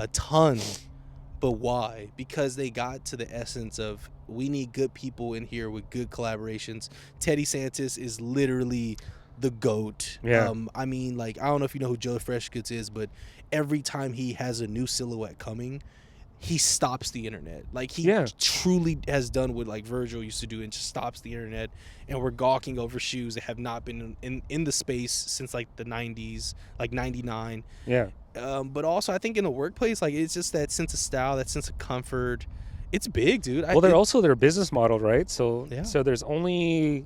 But why? Because they got to the essence of we need good people in here with good collaborations. Teddy Santis is literally the GOAT. Yeah. I mean, like, I don't know if you know who Joe Freshgoods is, but every time he has a new silhouette coming, he stops the internet. Like, he truly has done what, like, Virgil used to do and just stops the internet. And we're gawking over shoes that have not been in the space since, like, the 90s, like 99. Yeah. But also, I think in the workplace, like, it's just that sense of style, that sense of comfort. It's big, dude. Well, they're also their business model, right? So there's only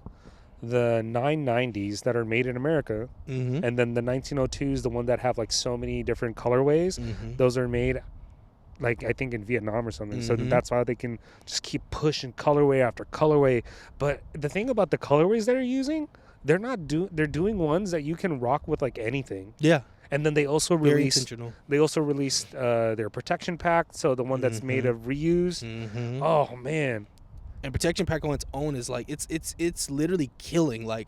the 990s that are made in America, and then the 1902s, the one that have like so many different colorways, those are made like I think in Vietnam or something. So that's why they can just keep pushing colorway after colorway. But the thing about the colorways that they're using, they're doing ones that you can rock with like anything. Yeah. And then they also released their protection pack, so the one that's made of reuse. Oh man. And protection pack on its own is like it's literally killing, like,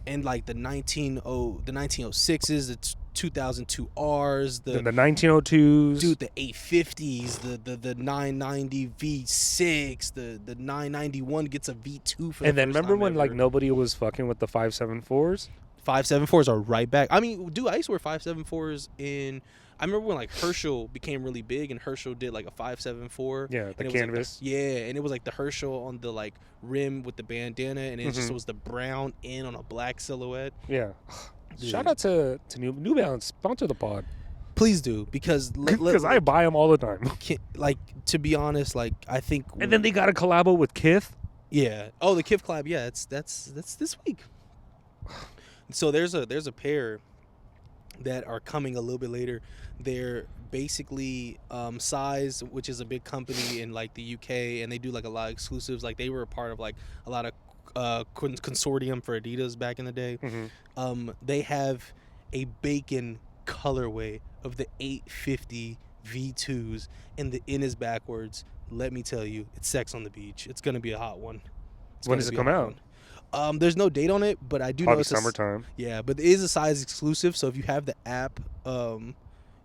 and like the 1906s, it's 2002 Rs, Then the 1902s. dude, the 850s, the 990 V6, the 991 gets a V2 for the And then first remember time when ever. like nobody was fucking with the 574s? 574s are right back. I mean, dude, I used to wear 574s in. I remember when like Herschel became really big, and Herschel did like a 574. Yeah, the and it was, canvas. Like, and it was like the Herschel on the like rim with the bandana, and it just was the brown in on a black silhouette. Yeah. Dude. Shout out to New Balance, sponsor the pod. Please do, because I buy them all the time. like, to be honest, like I think. And then they got a collabo with Kith. Yeah. Oh, the Kith collab. Yeah, that's this week. So there's a pair that are coming a little bit later. They're basically Size, which is a big company in like the UK, and they do like a lot of exclusives. Like they were a part of like a lot of consortium for Adidas back in the day. They have a bacon colorway of the 850 V2s, and the in is backwards. Let me tell you, it's sex on the beach. It's gonna be a hot one. When does it come out? There's no date on it, but I do Probably know it's summertime. Yeah, but it is a Size exclusive, so if you have the app,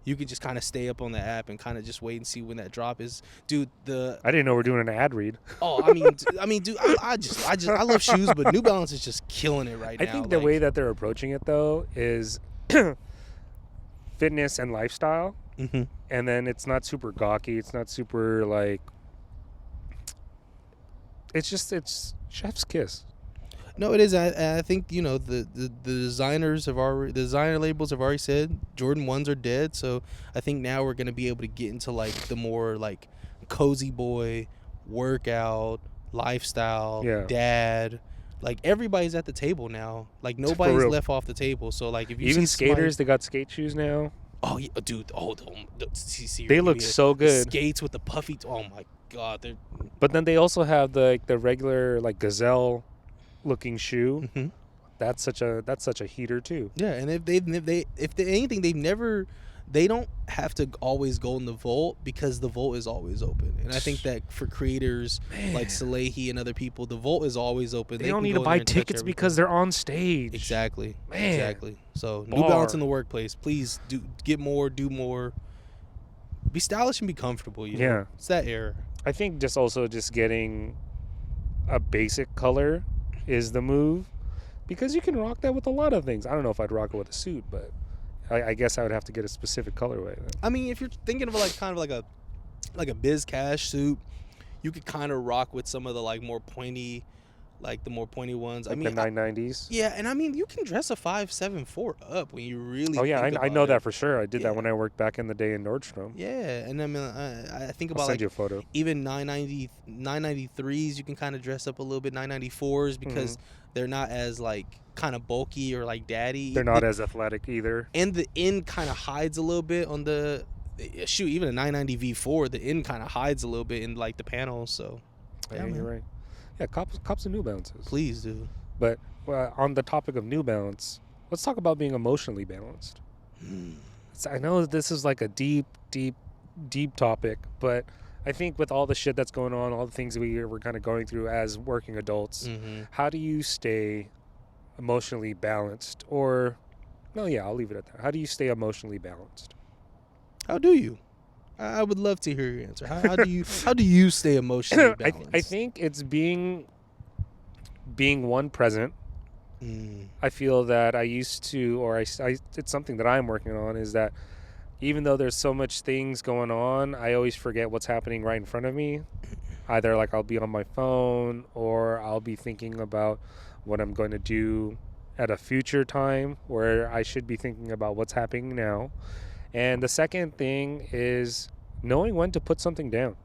you can just kind of stay up on the app and kind of just wait and see when that drop is. Dude, I didn't know we're doing an ad read. Oh, I mean, dude, I love shoes, but New Balance is just killing it right now. I think the way that they're approaching it though is fitness and lifestyle, and then it's not super gawky. It's not super like. It's chef's kiss. No, it is. I think the designers the designer labels have already said Jordan 1s are dead. So I think now we're gonna be able to get into like the more like cozy boy, workout, lifestyle, dad. Like everybody's at the table now. Like nobody's left off the table. So like if you even see skaters, they got skate shoes now. Oh yeah, dude. Oh, they look so good. Skates with the puffy. Oh my god. But then they also have the regular like gazelle looking shoe. That's such a heater too. Yeah, and if anything, they don't have to always go in the vault because the vault is always open. And I think that for creators like Salehi and other people, the vault is always open. They don't need to buy tickets because they're on stage. Exactly. Man. Exactly. So New Balance in the workplace. Please get more, do more. Be stylish and be comfortable. Yeah. It's that era. I think just getting a basic color is the move, because you can rock that with a lot of things. I don't know if I'd rock it with a suit, but I guess I would have to get a specific colorway then. I mean, if you're thinking of like kind of like a biz cash suit, you could kind of rock with some of the like more pointy, like the more pointy ones. Like I mean, the 990s. Yeah, and I mean, you can dress a 574 up when you really. Oh yeah, think I know about that it. for sure. I did that when I worked back in the day in Nordstrom. Yeah, and I mean, I think I'll about send like you a photo. even 993s. You can kind of dress up a little bit. 994s because they're not as like kind of bulky or like daddy. They're not as athletic either. And the in kind of hides a little bit on the shoot. Even a 990 V4, the in kind of hides a little bit in like the panels. So yeah, you're right. Yeah, cops and New Balances. Please do. But on the topic of New Balance, let's talk about being emotionally balanced. I know this is like a deep topic, but I think with all the shit that's going on, all the things we're kind of going through as working adults, how do you stay emotionally balanced? Or, no, yeah, I'll leave it at that. How do you stay emotionally balanced? How do you? I would love to hear your answer. How do you stay emotionally balanced? I think it's being one present. I feel that I used to, or it's something that I'm working on, is that even though there's so much things going on, I always forget what's happening right in front of me. Either like I'll be on my phone, or I'll be thinking about what I'm going to do at a future time where I should be thinking about what's happening now. And the second thing is knowing when to put something down.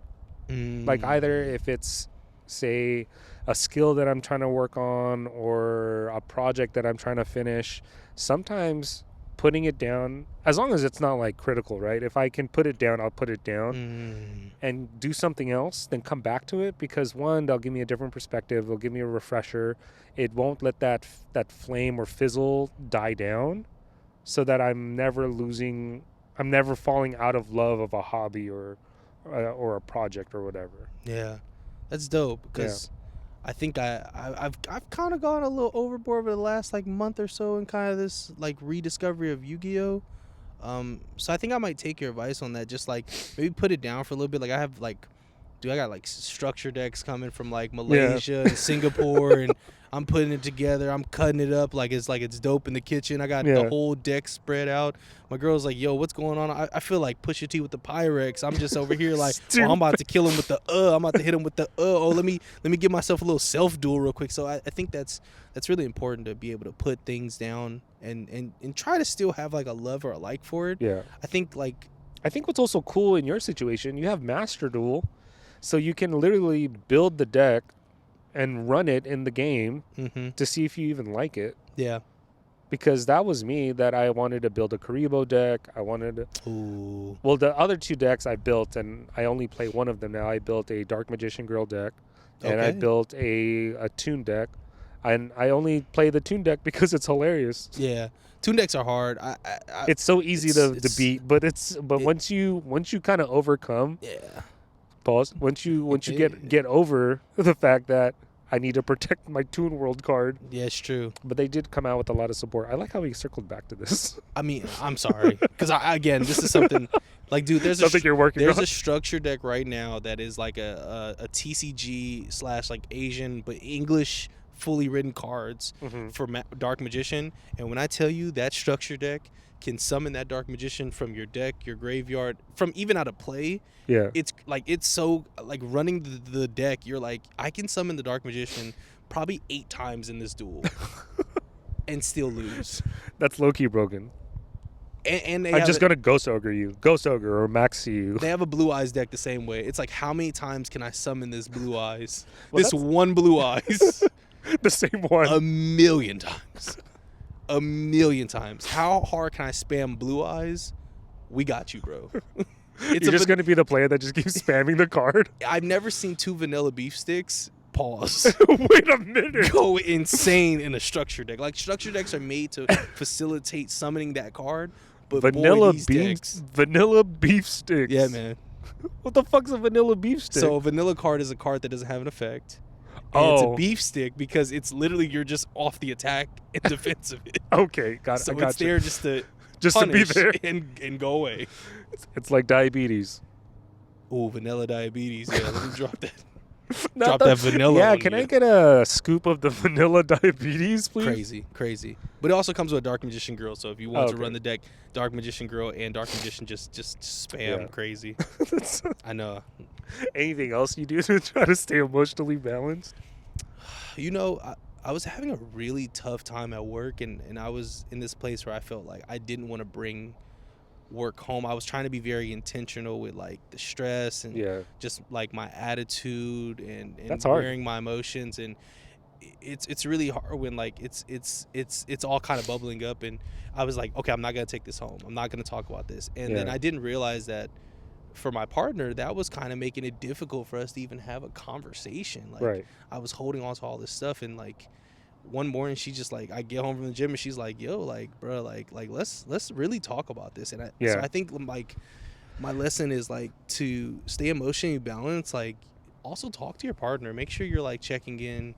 Like either if it's, say, a skill that I'm trying to work on or a project that I'm trying to finish, sometimes putting it down, as long as it's not like critical, right? If I can put it down, I'll put it down and do something else, then come back to it, because one, they'll give me a different perspective. They'll give me a refresher. It won't let that flame or fizzle die down, so that I'm never falling out of love of a hobby or a project or whatever. Yeah, that's dope, because I think I've kind of gone a little overboard over the last like month or so in kind of this like rediscovery of Yu-Gi-Oh. So I think I might take your advice on that. Just like maybe put it down for a little bit. Like I have like, dude, I got like structure decks coming from like Malaysia and Singapore, and I'm putting it together. I'm cutting it up like it's dope in the kitchen. I got the whole deck spread out. My girl's like, "Yo, what's going on?" I feel like Pusha T with the Pyrex. I'm just over here like, oh, I'm about to kill him with the I'm about to hit him with the Oh, let me give myself a little self duel real quick. So I think that's really important to be able to put things down and try to still have like a love or a like for it. Yeah. I think what's also cool in your situation, you have Master Duel, so you can literally build the deck and run it in the game to see if you even like it. Yeah. Because that was me, that I wanted to build a Karibo deck. I wanted to... Ooh. Well, the other two decks I built, and I only play one of them now. I built a Dark Magician Girl deck, and I built a Toon deck. And I only play the Toon deck because it's hilarious. Yeah. Toon decks are hard. It's so easy to beat, but once you kind of overcome... Yeah. Pause. Once you get over the fact that I need to protect my Toon World card. Yeah, it's true. But they did come out with a lot of support. I like how we circled back to this. I mean, I'm sorry, because again, this is something like, dude, there's something you're working on. There's a structure deck right now that is like a TCG / like Asian but English fully written cards for Dark Magician, and when I tell you that structure deck can summon that Dark Magician from your deck, your graveyard, from even out of play. Yeah. It's so like running the deck, you're like, I can summon the Dark Magician probably 8 times in this duel and still lose. That's low-key broken. And I'm just gonna Ghost Ogre you. Ghost Ogre or Maxi you. They have a Blue Eyes deck the same way. It's like, how many times can I summon this Blue Eyes? Well, this one Blue Eyes. The same one. 1,000,000 times. 1,000,000 times. How hard can I spam Blue Eyes? We got you, bro. You're just going to be the player that just keeps spamming the card? I've never seen 2 vanilla beef sticks pause. Wait a minute. Go insane in a structure deck. Like, structure decks are made to facilitate summoning that card. But vanilla vanilla beef sticks. Yeah, man. What the fuck's a vanilla beef stick? So a vanilla card is a card that doesn't have an effect. And it's a beef stick because it's literally you're just off the attack and defense of it. Okay, got it. So it's there just to be there and go away. It's like diabetes. Oh, vanilla diabetes. Yeah, let me drop that. Drop that vanilla. Yeah, can I get a scoop of the vanilla diabetes, please? Crazy. But it also comes with a Dark Magician Girl. So if you want to run the deck, Dark Magician Girl and Dark Magician just spam crazy. I know. Anything else you do to try to stay emotionally balanced? You know, I was having a really tough time at work, and I was in this place where I felt like I didn't want to bring work home. I was trying to be very intentional with like the stress and just like my attitude and wearing my emotions, and it's really hard when like it's all kind of bubbling up, and I was like, okay, I'm not gonna take this home. I'm not gonna talk about this, and then I didn't realize that for my partner, that was kind of making it difficult for us to even have a conversation. Like I was holding on to all this stuff, and like one morning she just like, I get home from the gym and she's like, yo, like, bro, like let's really talk about this. And so I think like my lesson is like to stay emotionally balanced. Like also talk to your partner, make sure you're like checking in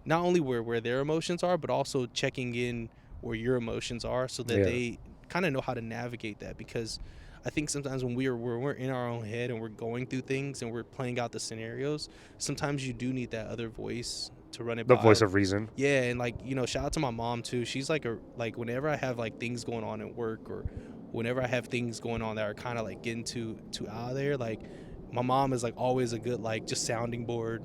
not only where their emotions are, but also checking in where your emotions are, so that they kind of know how to navigate that. Because I think sometimes when we're in our own head and we're going through things and we're playing out the scenarios, sometimes you do need that other voice to run it by. The voice of reason. Yeah, and like, you know, shout out to my mom too. She's like whenever I have like things going on at work, or whenever I have things going on that are kind of like getting too out of there, like my mom is like always a good like just sounding board.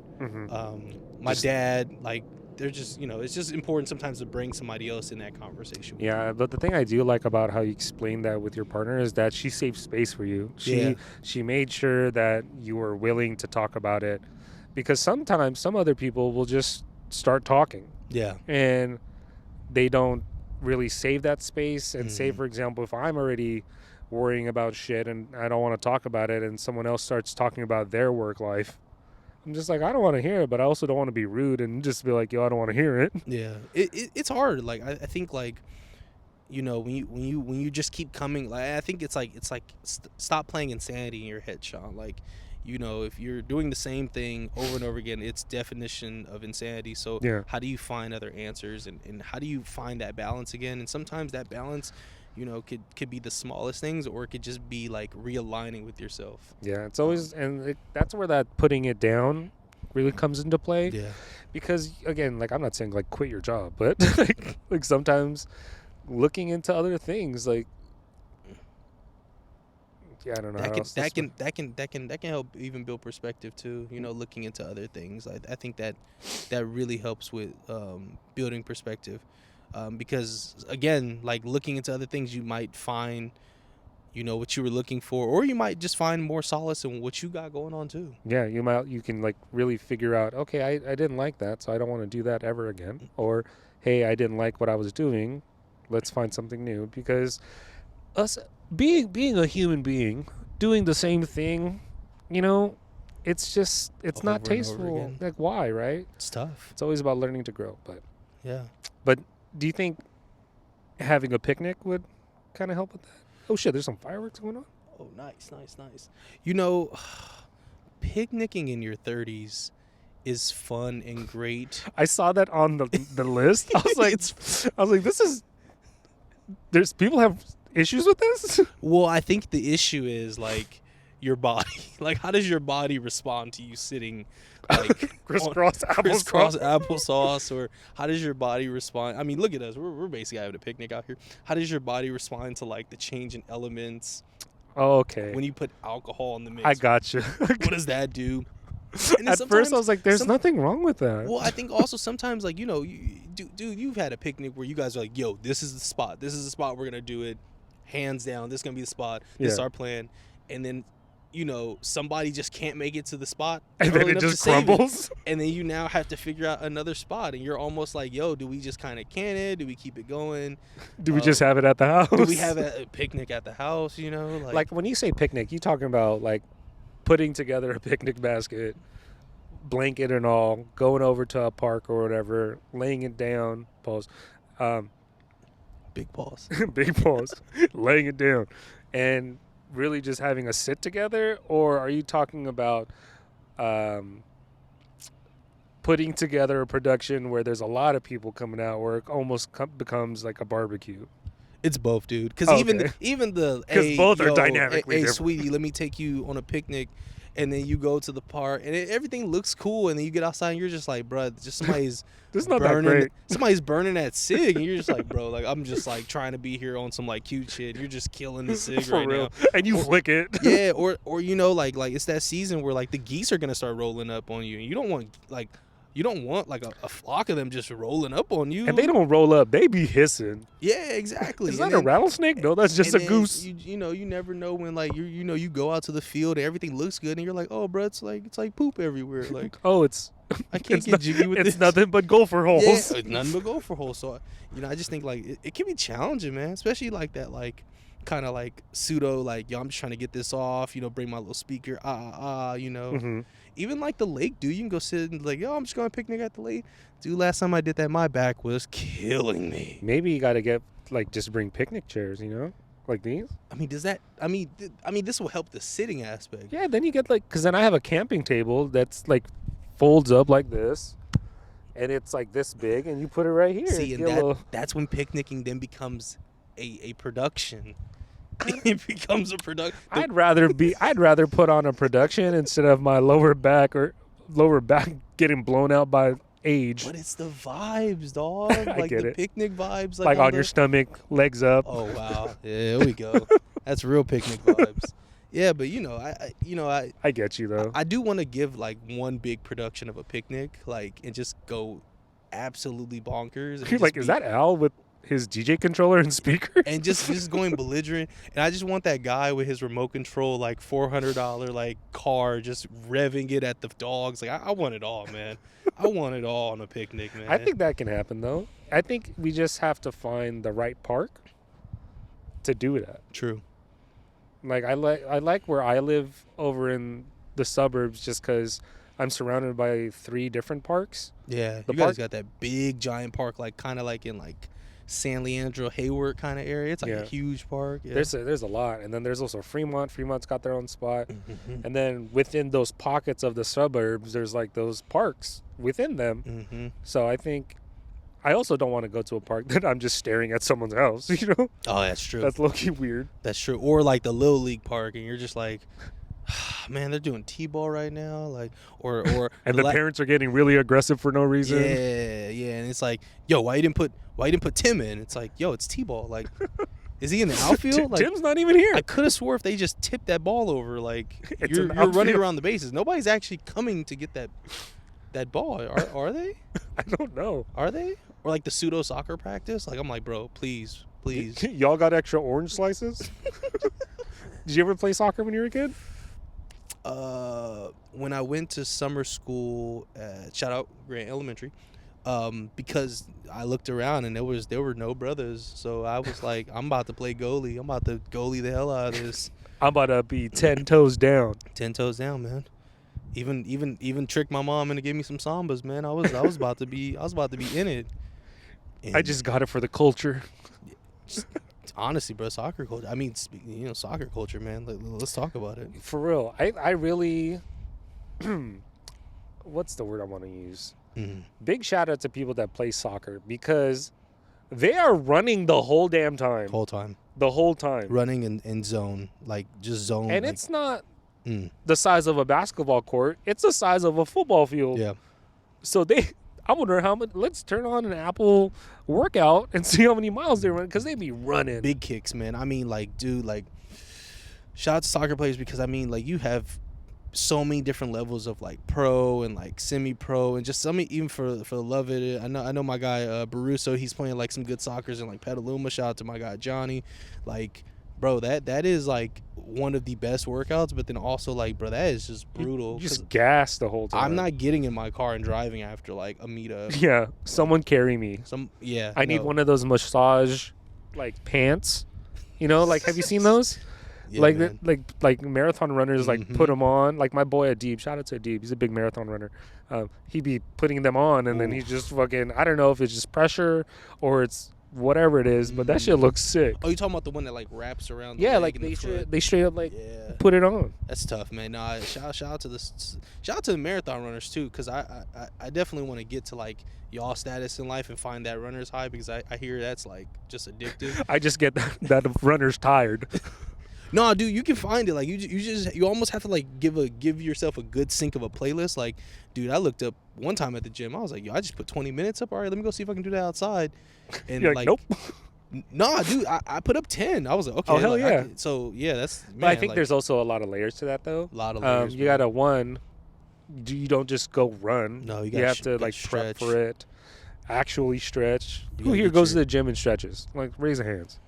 My dad, like, they're just, you know, it's just important sometimes to bring somebody else in that conversation. Yeah, but the thing I do like about how you explain that with your partner is that she saved space for you. She made sure that you were willing to talk about it, because sometimes some other people will just start talking. Yeah. And they don't really save that space. And say, for example, if I'm already worrying about shit and I don't want to talk about it, and someone else starts talking about their work life, I'm just like, I don't want to hear it, but I also don't want to be rude and just be like, yo, I don't want to hear it. Yeah, it's hard. Like I think like, you know, when you just keep coming, like I think it's like stop playing insanity in your head, Sean. Like you know, if you're doing the same thing over and over again, it's definition of insanity. So Yeah. how do you find other answers, and how do you find that balance again? And sometimes that balance, you know, could be the smallest things, or it could just be like realigning with yourself. Yeah, it's always, and that's where that putting it down really comes into play. Yeah. Because again, like, I'm not saying like quit your job, but like sometimes looking into other things, like, yeah, I don't know. That how can else to that say- can that can help even build perspective too. You know, looking into other things. I think that really helps with building perspective, because again, like looking into other things, you might find, you know, what you were looking for, or you might just find more solace in what you got going on too. Yeah, you can like really figure out, okay, I didn't like that, so I don't want to do that ever again. Or, hey, I didn't like what I was doing, let's find something new. Because us being a human being doing the same thing, you know, it's just it's Over not and over tasteful. again. Like, why, right? It's tough. It's always about learning to grow. But Yeah. do you think having a picnic would kind of help with that? Oh shit, there's some fireworks going on. Oh, nice. You know, picnicking in your 30s is fun and great. I saw that on the list. I was like, this is. There's people have issues with this. Well, I think the issue is like your body. Like, how does your body respond to you sitting like Crisscross crisscross applesauce. applesauce, or how does your body respond? I mean, look at us. We're basically having a picnic out here. How does your body respond to like the change in elements Oh, okay. when you put alcohol in the mix? I got you. What does that do? And then At first, I was like, "There's some- nothing wrong with that." Well, I think also sometimes, like, you know, dude, you've had a picnic where you guys are like, yo, this is the spot. This is the spot we're going to do it. Hands down. This is going to be the spot. This is Yeah. our plan. And then, you know, somebody just can't make it to the spot. And then early it enough to just save it. crumbles. And then you now have to figure out another spot. And you're almost like, yo, do we just kind of can it? Do we keep it going? Do we just have it at the house? Do we have a picnic at the house, you know? like when you say picnic, you talking about like putting together a picnic basket, blanket and all, going over to a park or whatever, laying it down, pause, big balls. big pause, laying it down, and really just having a sit together? Or are you talking about putting together a production where there's a lot of people coming out, where it almost becomes like a barbecue? It's both, dude. Because Okay. even the 'Cause hey, both are yo, dynamically hey, different. sweetie, let me take you on a picnic, and then you go to the park, and everything looks cool, and then you get outside, and you're just like, bro, just somebody's This is not burning, that great. somebody's burning that cig, and you're just like, bro, like I'm just like trying to be here on some like cute shit. You're just killing the cig For right real. now. And you flick it. Yeah, or you know, like it's that season where like the geese are gonna start rolling up on you, and you don't want like a flock of them just rolling up on you. And they don't roll up. They be hissing. Yeah, exactly. Is And that a then- rattlesnake? No, that's just a and then goose. You know, you never know when like you go out to the field and everything looks good, and you're like, oh, bro, it's like poop everywhere. Like Oh, it's I can't it's get not- jiggy with it's this. nothing but gopher holes. Yeah, it's nothing but go for holes. So you know, I just think like it can be challenging, man. Especially like that, like kind of like pseudo, like yo, I'm just trying to get this off. You know, bring my little speaker, you know. Mhm. Even like the lake, dude, you can go sit and like, yo, I'm just going to picnic at the lake. Dude, last time I did that, my back was killing me. Maybe you got to get like just bring picnic chairs, you know, like these. I mean, does that? I mean, this will help the sitting aspect. Yeah, then you get like, because then I have a camping table that's like folds up like this, and it's like this big, and you put it right here. See, and Get a little- that's when picnicking then becomes a production. It becomes a production. I'd rather put on a production instead of my lower back getting blown out by age. But it's the vibes, dog. I Like get the it. picnic vibes. Like on the- your stomach, legs up. Oh wow, yeah, there we go. That's real picnic vibes. Yeah, but I get you though. I do want to give like one big production of a picnic, like, and just go absolutely bonkers. And You're just like, is that Al with his DJ controller and speaker? and just going belligerent. And I just want that guy with his remote control, like $400 like car, just revving it at the dogs. Like I want it all, man. I want it all on a picnic, man. I think that can happen though. I think we just have to find the right park to do it at. True. Like I like where I live over in the suburbs just because I'm surrounded by 3 different parks. Yeah, The you guys park- got that big giant park, like kind of like in like San Leandro, Hayward kind of area. It's like Yeah. a huge park. Yeah. There's a lot, and then there's also Fremont. Fremont's got their own spot, Mhm. and then within those pockets of the suburbs, there's like those parks within them. Mhm. So I think I also don't want to go to a park that I'm just staring at someone's house. You know, Oh, that's true. that's low-key weird. That's true. Or like the Little League park, and you're just like, man, they're doing T-ball right now, like, or And the parents are getting really aggressive for no reason. yeah, and it's like, yo, why you didn't put Tim in? It's like, yo, it's T-ball. Like, is he in the outfield? Like, Tim's not even here. I could have swore if they just tipped that ball over, like, It's you're an running outfield. around the bases. Nobody's actually coming to get that ball. Are they? I don't know. Are they? Or like the pseudo soccer practice? Like, I'm like, bro, please. Y'all got extra orange slices? Did you ever play soccer when you were a kid? When I went to summer school, shout out Grant Elementary, because I looked around and there were no brothers, so I was like, I'm about to play goalie. I'm about to goalie the hell out of this. I'm about to be 10 toes down. 10 toes down, man. Even tricked my mom into giving me some sambas, man. I was about to be in it. I just got it for the culture. honestly, bro, soccer culture. I mean, soccer culture, man. Let's talk about it. For real. I really what's the word I want to use? Mm-hmm. Big shout out to people that play soccer because they are running the whole damn time. Whole time The whole time. running in zone, like just zone. And like, it's not mm, the size of a basketball court. It's the size of a football field. yeah. So I wonder how much. Let's turn on an Apple workout and see how many miles they run because they be running. Big kicks, man. I mean, like, dude, like, shout out to soccer players because I mean, like, you have so many different levels of like pro and like semi-pro and just some even for the love of it. I know my guy Baruso. He's playing like some good soccers in like Petaluma. Shout out to my guy Johnny. Like, bro, that is like one of the best workouts. But then also like, bro, that is just brutal. You 'cause just gas the whole time. I'm not getting in my car and driving after like a meetup. Yeah, someone carry me. I need no. one of those massage, like pants. You know, like have you seen those? Yeah, like man. like marathon runners like Mhm. put them on. Like my boy Adib, shout out to Adib, he's a big marathon runner. He be putting them on and then he just fucking, I don't know if it's just pressure or it's whatever it is, but that shit looks sick. Oh, you talking about the one that like wraps around? The Yeah, leg like and the foot? they straight up like Yeah. put it on. That's tough, man. No, shout out to the marathon runners too, because I definitely want to get to like y'all status in life and find that runner's high because I hear that's like just addictive. I just get that runner's tired. No, dude, you can find it. Like you almost have to like give yourself a good sync of a playlist. Like, dude, I looked up one time at the gym. I was like, yo, I just put 20 minutes up. All right, let me go see if I can do that outside. And You're like, nope. Nah, dude, I put up 10. I was like, okay. Oh, hell like, yeah. So yeah, that's. But I man, think like, there's also a lot of layers to that though. a lot of layers. You gotta you don't just go run. No, you have gotta to gotta like prep stretch. for it. Actually stretch. You Who gotta here get goes to your- the gym and stretches? Like raise your hands.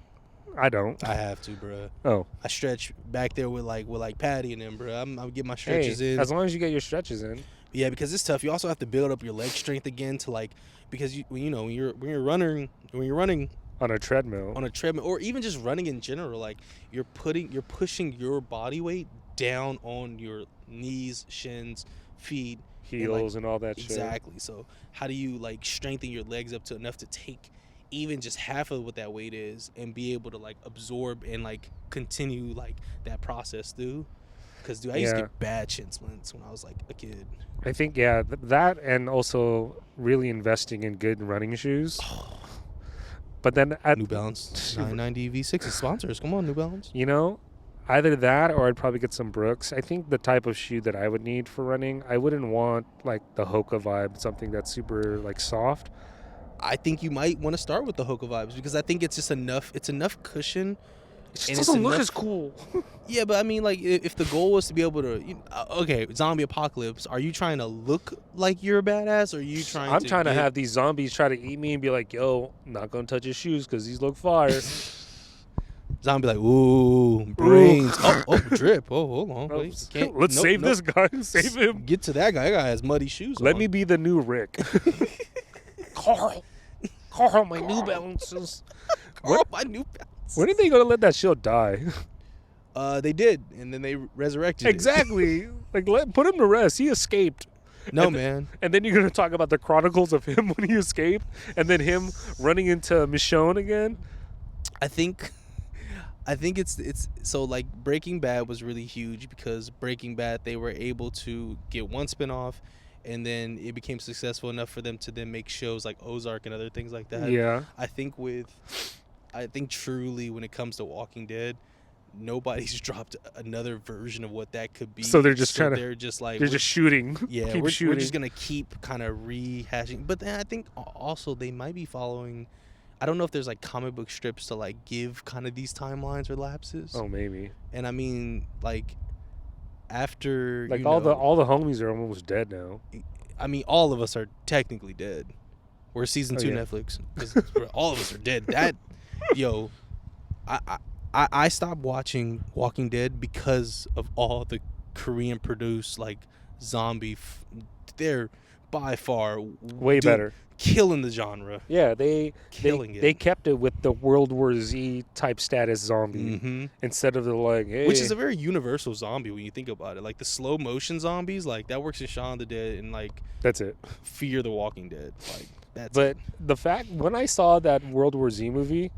I don't. I have to, bro. Oh, I stretch back there with Patty and them, bro. I'm getting my hey, stretches in. as long as you get your stretches in. Yeah, because it's tough. You also have to build up your leg strength again to like because when you're running On a treadmill. on a treadmill or even just running in general, like you're pushing your body weight down on your knees, shins, feet, Heels and all that shit. exactly. So how do you like strengthen your legs up to enough to take even just half of what that weight is and be able to like absorb and like continue like that process through? Because dude, I used to Yeah. get bad shin splints when I was like a kid. I think that and also really investing in good running shoes. But then New Balance 990 V6 is sponsors. Come on, New Balance. you know, either that or I'd probably get some Brooks. I think the type of shoe that I would need for running, I wouldn't want like the Hoka vibe, something that's super like soft. I think you might want to start with the Hoka vibes because I think it's just enough. It's enough cushion. It just And it's doesn't look enough- as cool. Yeah, but I mean, like, if the goal was to be able to, okay, zombie apocalypse. Are you trying to look like you're a badass, or are you trying? I'm trying to get- have these zombies try to eat me and be like, yo, not gonna touch his shoes because these look fire. zombie like, ooh, brains. Oh, drip. Oh, hold on. Oh, Wait, can't- let's nope, save nope. this guy. Save him. Get to that guy. That guy has muddy shoes. Let on. me be the new Rick. Carl, my New Balances. Carl, my new pants. When are they gonna let that show die? They did, and then they resurrected. it. Exactly. Like put him to rest. He escaped. No, And man. And then you're gonna talk about the chronicles of him when he escaped, and then him running into Michonne again. I think it's so like Breaking Bad was really huge because Breaking Bad they were able to get one spinoff, and then it became successful enough for them to then make shows like Ozark and other things like that. Yeah. I think truly when it comes to Walking Dead, nobody's dropped another version of what that could be. So they're just trying to. They're just like They're just shooting. yeah, Keep we're shooting. just gonna keep kind of rehashing. But then I think also they might be following. I don't know if there's like comic book strips to like give kind of these timelines or lapses. Oh, maybe. And I mean, like after Like you all know, the homies are almost dead now. I mean, all of us are technically dead. We're season 2 yeah. Netflix because all of us are dead. That yo, I stopped watching Walking Dead because of all the Korean produced like zombie. They're by far Way better. killing the genre. Yeah, they kept it with the World War Z type status zombie instead of the like, hey. Which is a very universal zombie when you think about it. Like the slow motion zombies, like that works in Shaun of the Dead and like That's it. Fear the Walking Dead. Like that's But it. the fact when I saw that World War Z movie,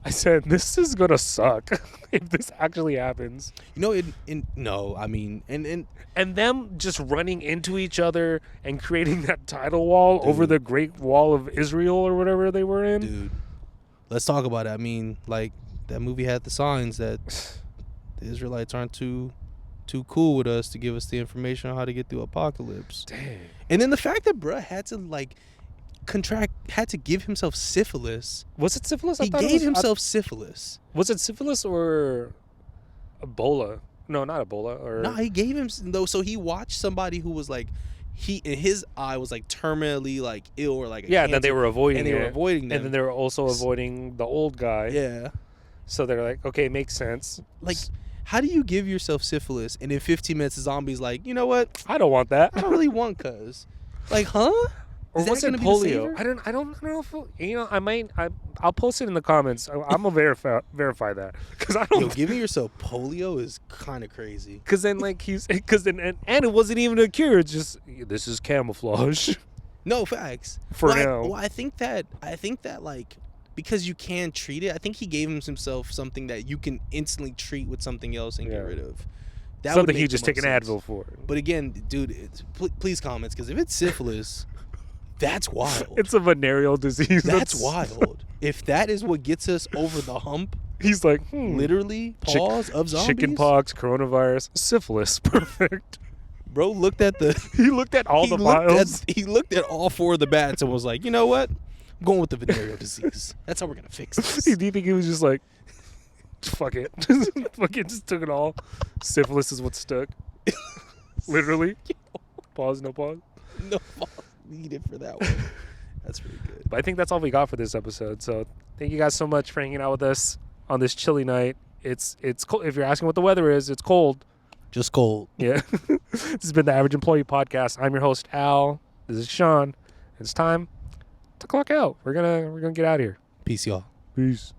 I said this is gonna suck if this actually happens. You know, no, I mean, And them just running into each other and creating that tidal wall over the Great Wall of Israel or whatever they were in. dude, let's talk about it. I mean, like that movie had the signs that the Israelites aren't too cool with us to give us the information on how to get through apocalypse. Dang. And then the fact that bruh had to give himself syphilis. Was it syphilis? He gave himself syphilis. Was it syphilis or Ebola? No, not Ebola. Or No, he gave him though. So he watched somebody who was like, he in his eye was like terminally like ill or like a yeah, cancer, that they were avoiding and they were it. avoiding them. And then they were also avoiding the old guy. Yeah, So they're like, okay, makes sense. like how do you give yourself syphilis and in 15 minutes the zombie's like, you know what? I don't want that. I don't really want cuz. Like, huh? Or Is that was it gonna be the polio? saver? I don't know if I'll post it in the comments. I'm gonna verify that because I Yo, don't. giving yourself polio is kind of crazy. Because then and it wasn't even a cure. It's just this is camouflage. No facts. For well, now. I think that like because you can treat it. I think he gave himself something that you can instantly treat with something else and get rid of. That would Something he make just the take most an sense. Advil for. But again, dude, please comments because if it's syphilis, that's wild. It's a venereal disease. That's wild. If that is what gets us over the hump, He's like, literally pause of zombies. chicken pox, coronavirus, syphilis, perfect. Bro looked at the. He looked at all the vials. He looked at all 4 of the bats and was like, you know what? I'm going with the venereal disease. That's how we're gonna fix this. Do you think he was just like, fuck it, fucking just took it all? Syphilis is what stuck. Literally. Pause, no pause. No pause needed for that one. That's pretty good. But I think that's all we got for this episode. So thank you guys so much for hanging out with us on this chilly night. It's cold. If you're asking what the weather is, it's cold. Just cold. Yeah. This has been the Average Employee Podcast. I'm your host, Al. This is Sean. It's time to clock out. We're gonna get out of here. Peace, y'all. Peace.